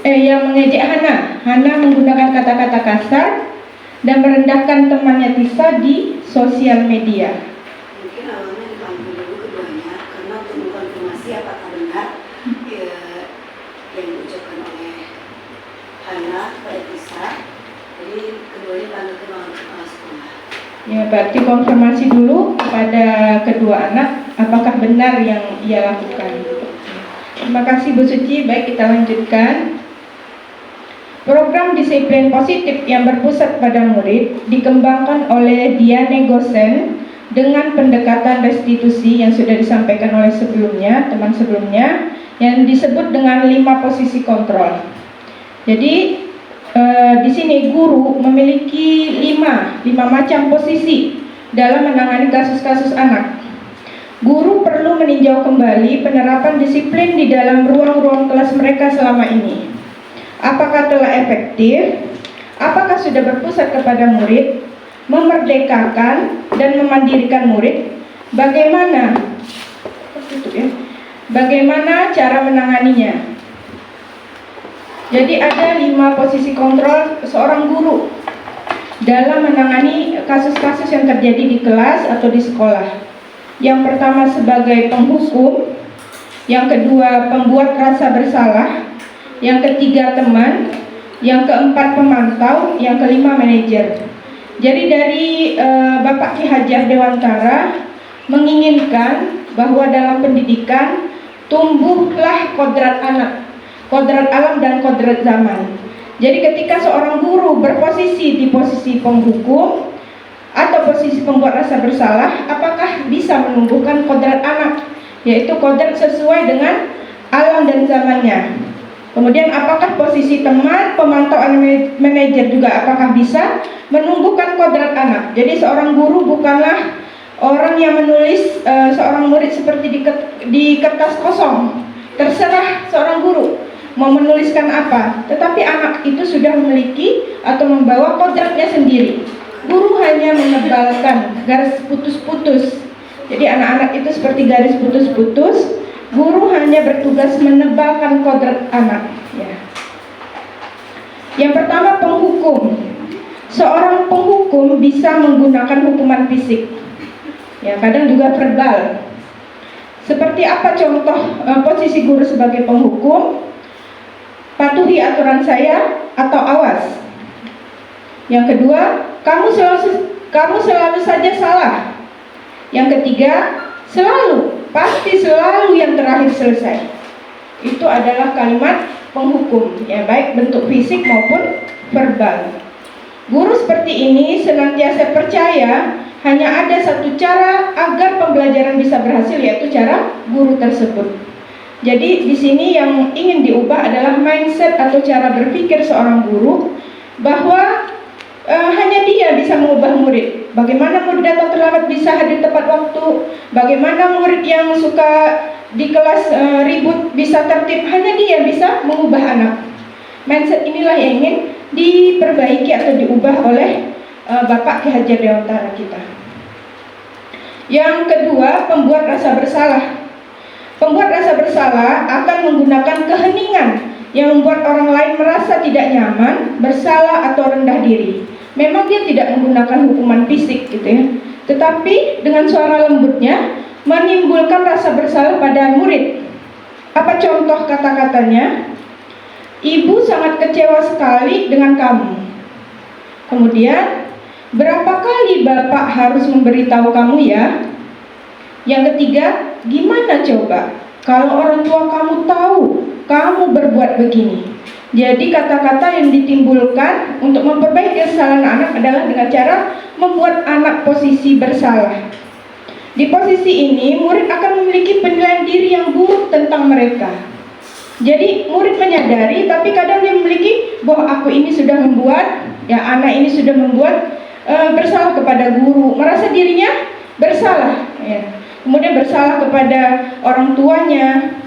Yang mengejek Hana. Hana menggunakan kata-kata kasar dan merendahkan temannya Tisa di sosial media. Mungkin awalnya dipanggil dulu keduanya karena untuk mengkonfirmasi apakah benar yang diucapkan oleh Hana kepada Tisa. Jadi keduanya dipanggil ke ruangan kepala sekolah. Ya, berarti konfirmasi dulu kepada kedua anak apakah benar yang ia lakukan. Terima kasih Bu Suci. Baik, kita lanjutkan. Program disiplin positif yang berpusat pada murid dikembangkan oleh Diane Gosen dengan pendekatan restitusi yang sudah disampaikan oleh teman sebelumnya, yang disebut dengan 5 posisi kontrol. Jadi di sini guru memiliki 5 macam posisi dalam menangani kasus-kasus anak. Guru perlu meninjau kembali penerapan disiplin di dalam ruang-ruang kelas mereka selama ini. Apakah telah efektif? Apakah sudah berpusat kepada murid, memerdekakan dan memandirikan murid? Bagaimana cara menanganinya? Jadi ada 5 posisi kontrol seorang guru dalam menangani kasus-kasus yang terjadi di kelas atau di sekolah. Yang pertama sebagai penghukum, yang kedua pembuat rasa bersalah, yang ketiga teman, yang keempat pemantau, yang kelima manajer. Jadi dari Bapak Ki Hajah Dewantara menginginkan bahwa dalam pendidikan tumbuhlah kodrat anak, kodrat alam dan kodrat zaman. Jadi ketika seorang guru berposisi di posisi penghukum atau posisi pembuat rasa bersalah, apakah bisa menumbuhkan kodrat anak, yaitu kodrat sesuai dengan alam dan zamannya. Kemudian apakah posisi teman, pemantau, manajer juga apakah bisa menumbuhkan kodrat anak. Jadi seorang guru bukanlah orang yang menulis seorang murid seperti di kertas kosong. Terserah seorang guru mau menuliskan apa, tetapi anak itu sudah memiliki atau membawa kodratnya sendiri. Guru hanya menebalkan garis putus-putus. Jadi anak-anak itu seperti garis putus-putus. Guru hanya bertugas menebalkan kodrat anak. Ya. Yang pertama penghukum. Seorang penghukum bisa menggunakan hukuman fisik. Ya, kadang juga verbal. Seperti apa contoh posisi guru sebagai penghukum? Patuhi aturan saya atau awas. Yang kedua, kamu kamu selalu saja salah. Yang ketiga, selalu, pasti selalu yang terakhir selesai. Itu adalah kalimat penghukum, ya, baik bentuk fisik maupun verbal. Guru seperti ini senantiasa percaya hanya ada satu cara agar pembelajaran bisa berhasil, yaitu cara guru tersebut. Jadi di sini yang ingin diubah adalah mindset atau cara berpikir seorang guru, bahwa hanya dia bisa mengubah murid. Bagaimana murid datang terlambat bisa hadir tepat waktu, bagaimana murid yang suka di kelas ribut bisa tertib, hanya dia bisa mengubah anak. Mindset inilah yang ingin diperbaiki atau diubah oleh Bapak Ki Hajar Dewantara kita. Yang kedua, pembuat rasa bersalah. Pembuat rasa bersalah akan menggunakan keheningan yang membuat orang lain merasa tidak nyaman, bersalah atau rendah diri. Memang dia tidak menggunakan hukuman fisik gitu ya, tetapi dengan suara lembutnya menimbulkan rasa bersalah pada murid. Apa contoh kata-katanya? Ibu sangat kecewa sekali dengan kamu. Kemudian, berapa kali Bapak harus memberitahu kamu ya? Yang ketiga, gimana coba kalau orang tua kamu tahu kamu berbuat begini? Jadi kata-kata yang ditimbulkan untuk memperbaiki kesalahan anak adalah dengan cara membuat anak posisi bersalah. Di posisi ini, murid akan memiliki penilaian diri yang buruk tentang mereka. Jadi murid menyadari, tapi kadang dia memiliki bahwa aku ini sudah membuat, ya anak ini sudah membuat bersalah kepada guru, merasa dirinya bersalah, ya. Kemudian bersalah kepada orang tuanya.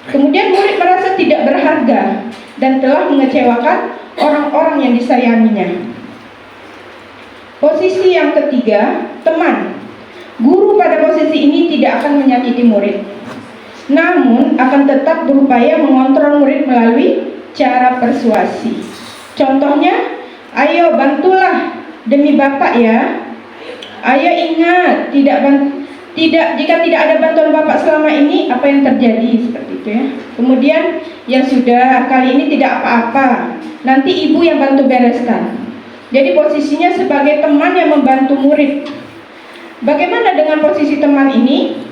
Kemudian murid merasa tidak berharga dan telah mengecewakan orang-orang yang disayanginya. Posisi yang ketiga, teman. Guru pada posisi ini tidak akan menyakiti murid, namun akan tetap berupaya mengontrol murid melalui cara persuasi. Contohnya, ayo bantulah demi Bapak ya. Ayo ingat, jika tidak ada bantuan Bapak selama ini, apa yang terjadi, seperti itu ya. Kemudian yang sudah kali ini tidak apa-apa, nanti ibu yang bantu bereskan. Jadi posisinya sebagai teman yang membantu murid. Bagaimana dengan posisi teman ini?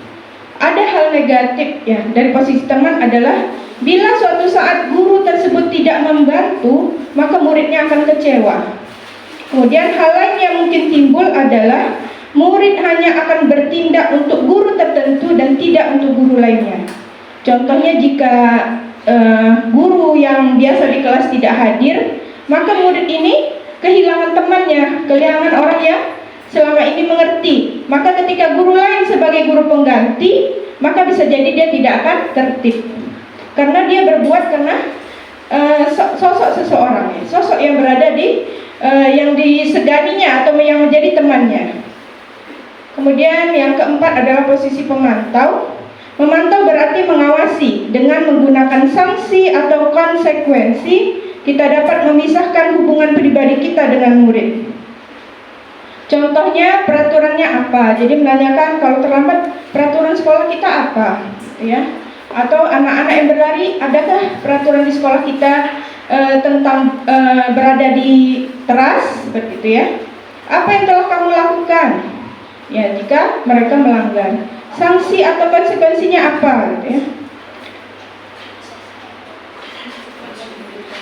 Ada hal negatif ya dari posisi teman adalah bila suatu saat guru tersebut tidak membantu, maka muridnya akan kecewa. Kemudian hal lain yang mungkin timbul adalah murid hanya akan bertindak untuk guru tertentu dan tidak untuk guru lainnya. Contohnya jika guru yang biasa di kelas tidak hadir, maka murid ini kehilangan temannya, kehilangan orang yang selama ini mengerti. Maka ketika guru lain sebagai guru pengganti, maka bisa jadi dia tidak akan tertib, karena dia berbuat karena sosok seseorang, sosok yang berada di yang diseganinya atau yang menjadi temannya. Kemudian yang keempat adalah posisi pemantau. Memantau berarti mengawasi. Dengan menggunakan sanksi atau konsekuensi, kita dapat memisahkan hubungan pribadi kita dengan murid. Contohnya peraturannya apa? Jadi menanyakan kalau terlambat peraturan sekolah kita apa, ya? Atau anak-anak yang berlari, adakah peraturan di sekolah kita tentang berada di teras, seperti itu ya? Apa yang telah kamu lakukan? Ya, jika mereka melanggar, sanksi atau konsekuensinya apa, gitu ya?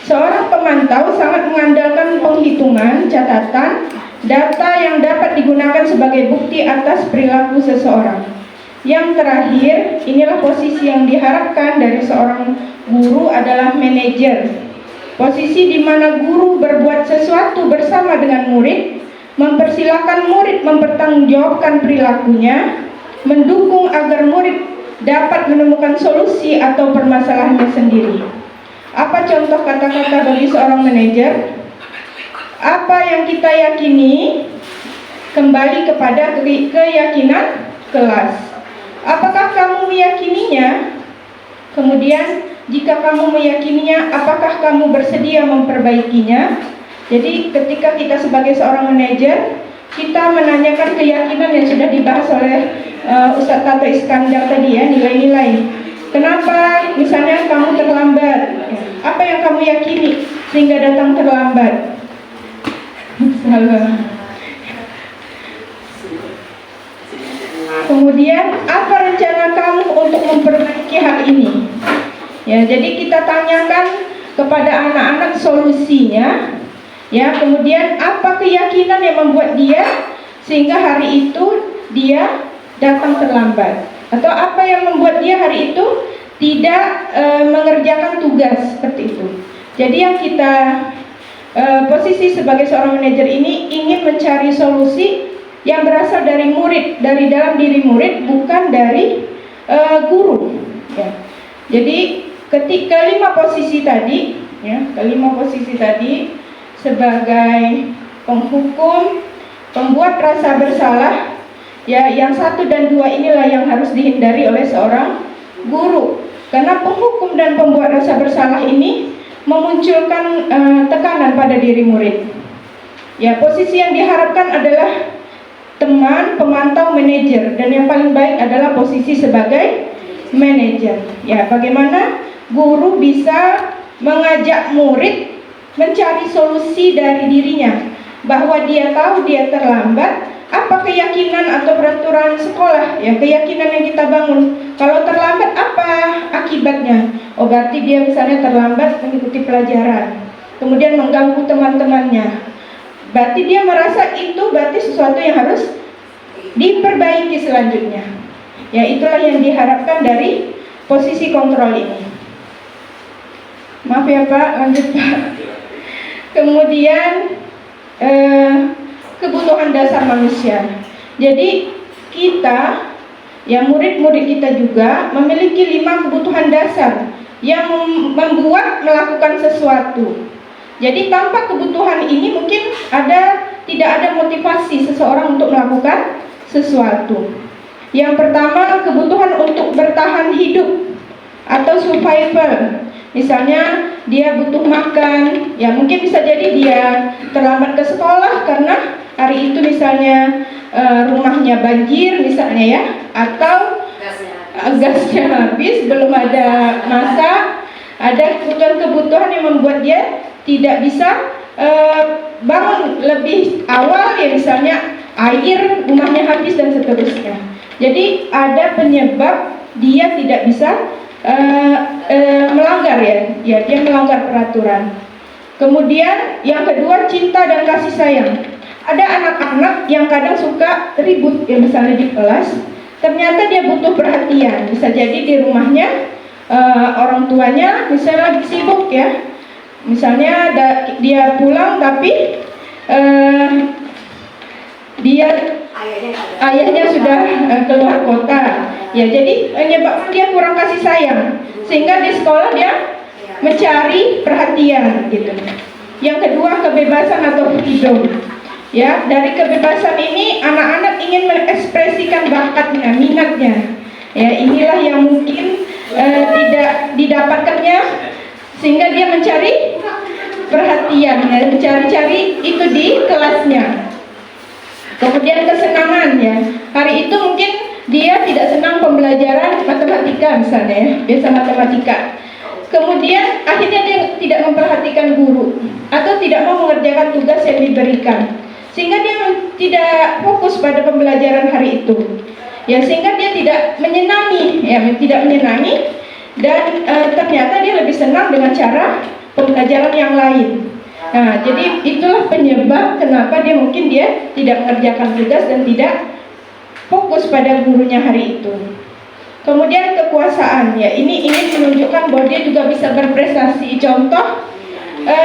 Seorang pemantau sangat mengandalkan penghitungan, catatan, data yang dapat digunakan sebagai bukti atas perilaku seseorang. Yang terakhir, inilah posisi yang diharapkan dari seorang guru adalah manajer. Posisi di mana guru berbuat sesuatu bersama dengan murid, mempersilahkan murid mempertanggungjawabkan perilakunya, mendukung agar murid dapat menemukan solusi atau permasalahannya sendiri. Apa contoh kata-kata bagi seorang manajer? Apa yang kita yakini kembali kepada keyakinan kelas. Apakah kamu meyakininya? Kemudian jika kamu meyakininya, apakah kamu bersedia memperbaikinya? Jadi ketika kita sebagai seorang manajer, kita menanyakan keyakinan yang sudah dibahas oleh Ustadz Tato Iskandar tadi ya, nilai-nilai. Kenapa misalnya kamu terlambat? Apa yang kamu yakini sehingga datang terlambat? Kemudian apa rencana kamu untuk memperbaiki hal ini? Ya, jadi kita tanyakan kepada anak-anak solusinya. Ya, kemudian apa keyakinan yang membuat dia sehingga hari itu dia datang terlambat, atau apa yang membuat dia hari itu tidak mengerjakan tugas seperti itu. Jadi yang kita posisi sebagai seorang manajer ini ingin mencari solusi yang berasal dari murid, dari dalam diri murid, bukan dari guru. Ya. Jadi kelima posisi tadi, ya, kelima posisi tadi sebagai penghukum, pembuat rasa bersalah, ya, yang 1 dan 2 inilah yang harus dihindari oleh seorang guru, karena penghukum dan pembuat rasa bersalah ini memunculkan tekanan pada diri murid. Ya, posisi yang diharapkan adalah teman, pemantau, manajer, dan yang paling baik adalah posisi sebagai manajer. Ya, bagaimana guru bisa mengajak murid mencari solusi dari dirinya, bahwa dia tahu dia terlambat, apa keyakinan atau peraturan sekolah, ya, keyakinan yang kita bangun. Kalau terlambat apa akibatnya? Oh, berarti dia misalnya terlambat mengikuti pelajaran, kemudian mengganggu teman-temannya. Berarti dia merasa itu berarti sesuatu yang harus diperbaiki selanjutnya. Ya, itulah yang diharapkan dari posisi kontrol ini. Maaf ya Pak, lanjut Pak. Kemudian kebutuhan dasar manusia. Jadi kita, ya, murid-murid kita juga memiliki 5 kebutuhan dasar yang membuat melakukan sesuatu. Jadi tanpa kebutuhan ini mungkin tidak ada motivasi seseorang untuk melakukan sesuatu. Yang pertama, kebutuhan untuk bertahan hidup atau survival. Misalnya dia butuh makan, ya mungkin bisa jadi dia terlambat ke sekolah karena hari itu misalnya rumahnya banjir misalnya, ya, atau gasnya habis, belum ada masak. Ada kebutuhan-kebutuhan yang membuat dia tidak bisa bangun lebih awal, ya, misalnya air, rumahnya habis dan seterusnya. Jadi ada penyebab dia tidak bisa melanggar, ya, dia melanggar peraturan. Kemudian yang kedua, cinta dan kasih sayang. Ada anak-anak yang kadang suka ribut, ya, misalnya di kelas, ternyata dia butuh perhatian. Bisa jadi di rumahnya orang tuanya misalnya lagi sibuk, ya, misalnya dia pulang tapi ayahnya sudah keluar kota, ya, jadi menyebabkan dia kurang kasih sayang, sehingga di sekolah dia mencari perhatian, gitu. Yang kedua, kebebasan atau freedom. Ya, dari kebebasan ini anak-anak ingin mengekspresikan bakatnya, minatnya. Ya, inilah yang mungkin tidak didapatkannya, sehingga dia mencari perhatian, ya, mencari-cari itu di kelasnya. Kemudian kesenangan, ya, hari itu mungkin dia tidak senang pembelajaran matematika misalnya, ya, biasa matematika. Kemudian akhirnya dia tidak memperhatikan guru atau tidak mau mengerjakan tugas yang diberikan, sehingga dia tidak fokus pada pembelajaran hari itu, ya, sehingga dia tidak menyenangi, ya, tidak menyenangi, dan ternyata dia lebih senang dengan cara pembelajaran yang lain. Nah, jadi itulah penyebab kenapa dia mungkin dia tidak mengerjakan tugas dan tidak fokus pada gurunya hari itu. Kemudian kekuasaan, ya, ini ingin menunjukkan bahwa dia juga bisa berprestasi. Contoh,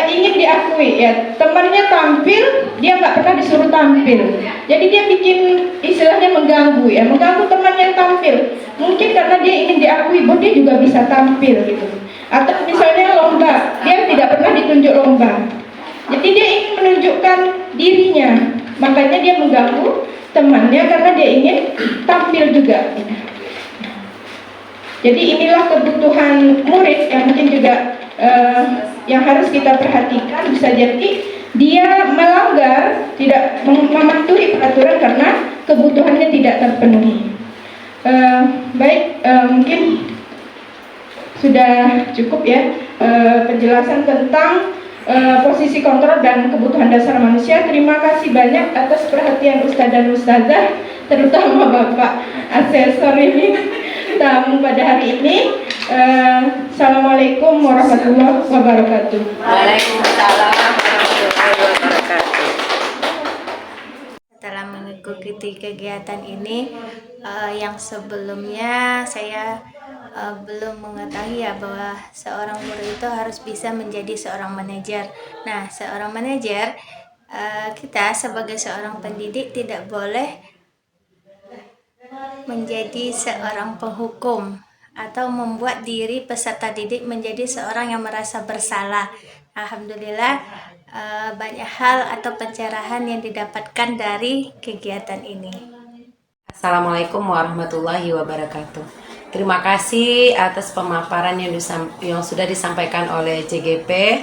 ingin diakui, ya, temannya tampil, dia nggak pernah disuruh tampil. Jadi dia bikin istilahnya mengganggu, ya, mengganggu teman yang tampil. Mungkin karena dia ingin diakui bahwa dia juga bisa tampil, gitu. Atau misalnya lomba, dia tidak pernah ditunjuk lomba. Jadi dia ingin menunjukkan dirinya, makanya dia mengganggu temannya karena dia ingin tampil juga. Jadi inilah kebutuhan murid yang mungkin juga yang harus kita perhatikan. Bisa jadi dia melanggar, tidak mematuhi peraturan karena kebutuhannya tidak terpenuhi. Mungkin sudah cukup, ya, penjelasan tentang posisi kontrol dan kebutuhan dasar manusia. Terima kasih banyak atas perhatian Ustadz dan Ustazah. terutama Bapak asesor ini tamu pada hari ini. Assalamualaikum warahmatullahi wabarakatuh. Waalaikumsalam warahmatullahi wabarakatuh. Setelah mengikuti kegiatan ini, yang sebelumnya saya belum mengetahui ya bahwa seorang guru itu harus bisa menjadi seorang manajer. Nah, seorang manajer, kita sebagai seorang pendidik tidak boleh menjadi seorang penghukum atau membuat diri peserta didik menjadi seorang yang merasa bersalah. Alhamdulillah, banyak hal atau pencerahan yang didapatkan dari kegiatan ini. Assalamualaikum warahmatullahi wabarakatuh. Terima kasih atas pemaparan yang sudah disampaikan oleh CGP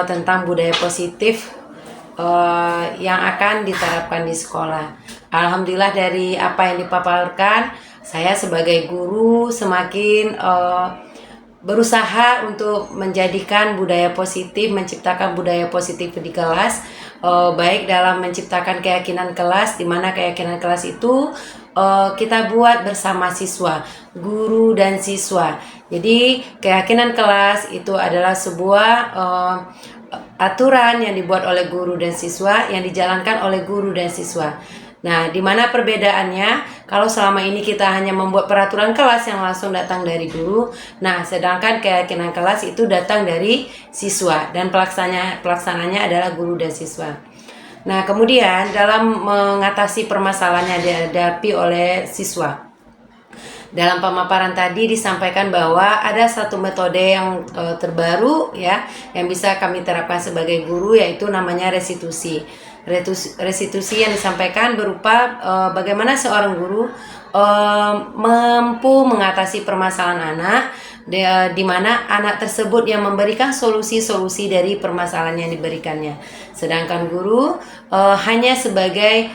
tentang budaya positif yang akan diterapkan di sekolah. Alhamdulillah dari apa yang dipaparkan, saya sebagai guru semakin berusaha untuk menjadikan budaya positif, menciptakan budaya positif di kelas, baik dalam menciptakan keyakinan kelas, di mana keyakinan kelas itu kita buat bersama siswa, guru dan siswa. Jadi keyakinan kelas itu adalah sebuah aturan yang dibuat oleh guru dan siswa, yang dijalankan oleh guru dan siswa. Nah, di mana perbedaannya? Kalau selama ini kita hanya membuat peraturan kelas yang langsung datang dari guru, nah sedangkan keyakinan kelas itu datang dari siswa dan pelaksananya adalah guru dan siswa. Nah, kemudian dalam mengatasi permasalahan yang dihadapi oleh siswa, dalam pemaparan tadi disampaikan bahwa ada satu metode yang terbaru ya, yang bisa kami terapkan sebagai guru, yaitu namanya restitusi. Restitusi yang disampaikan berupa bagaimana seorang guru mampu mengatasi permasalahan anak, di mana anak tersebut yang memberikan solusi-solusi dari permasalahan yang diberikannya, sedangkan guru hanya sebagai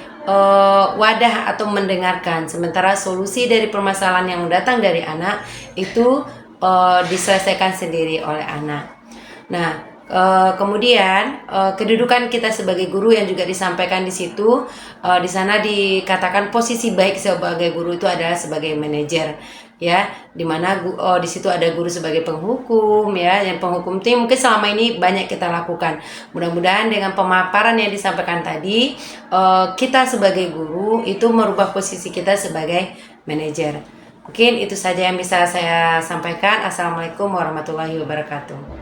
wadah atau mendengarkan, sementara solusi dari permasalahan yang datang dari anak itu diselesaikan sendiri oleh anak. Nah, kemudian kedudukan kita sebagai guru yang juga disampaikan di situ, di sana dikatakan posisi baik sebagai guru itu adalah sebagai manajer, ya, dimana di situ ada guru sebagai penghukum, ya, yang penghukum tim mungkin selama ini banyak kita lakukan. Mudah-mudahan dengan pemaparan yang disampaikan tadi, kita sebagai guru itu merubah posisi kita sebagai manajer. Mungkin itu saja yang bisa saya sampaikan. Assalamualaikum warahmatullahi wabarakatuh.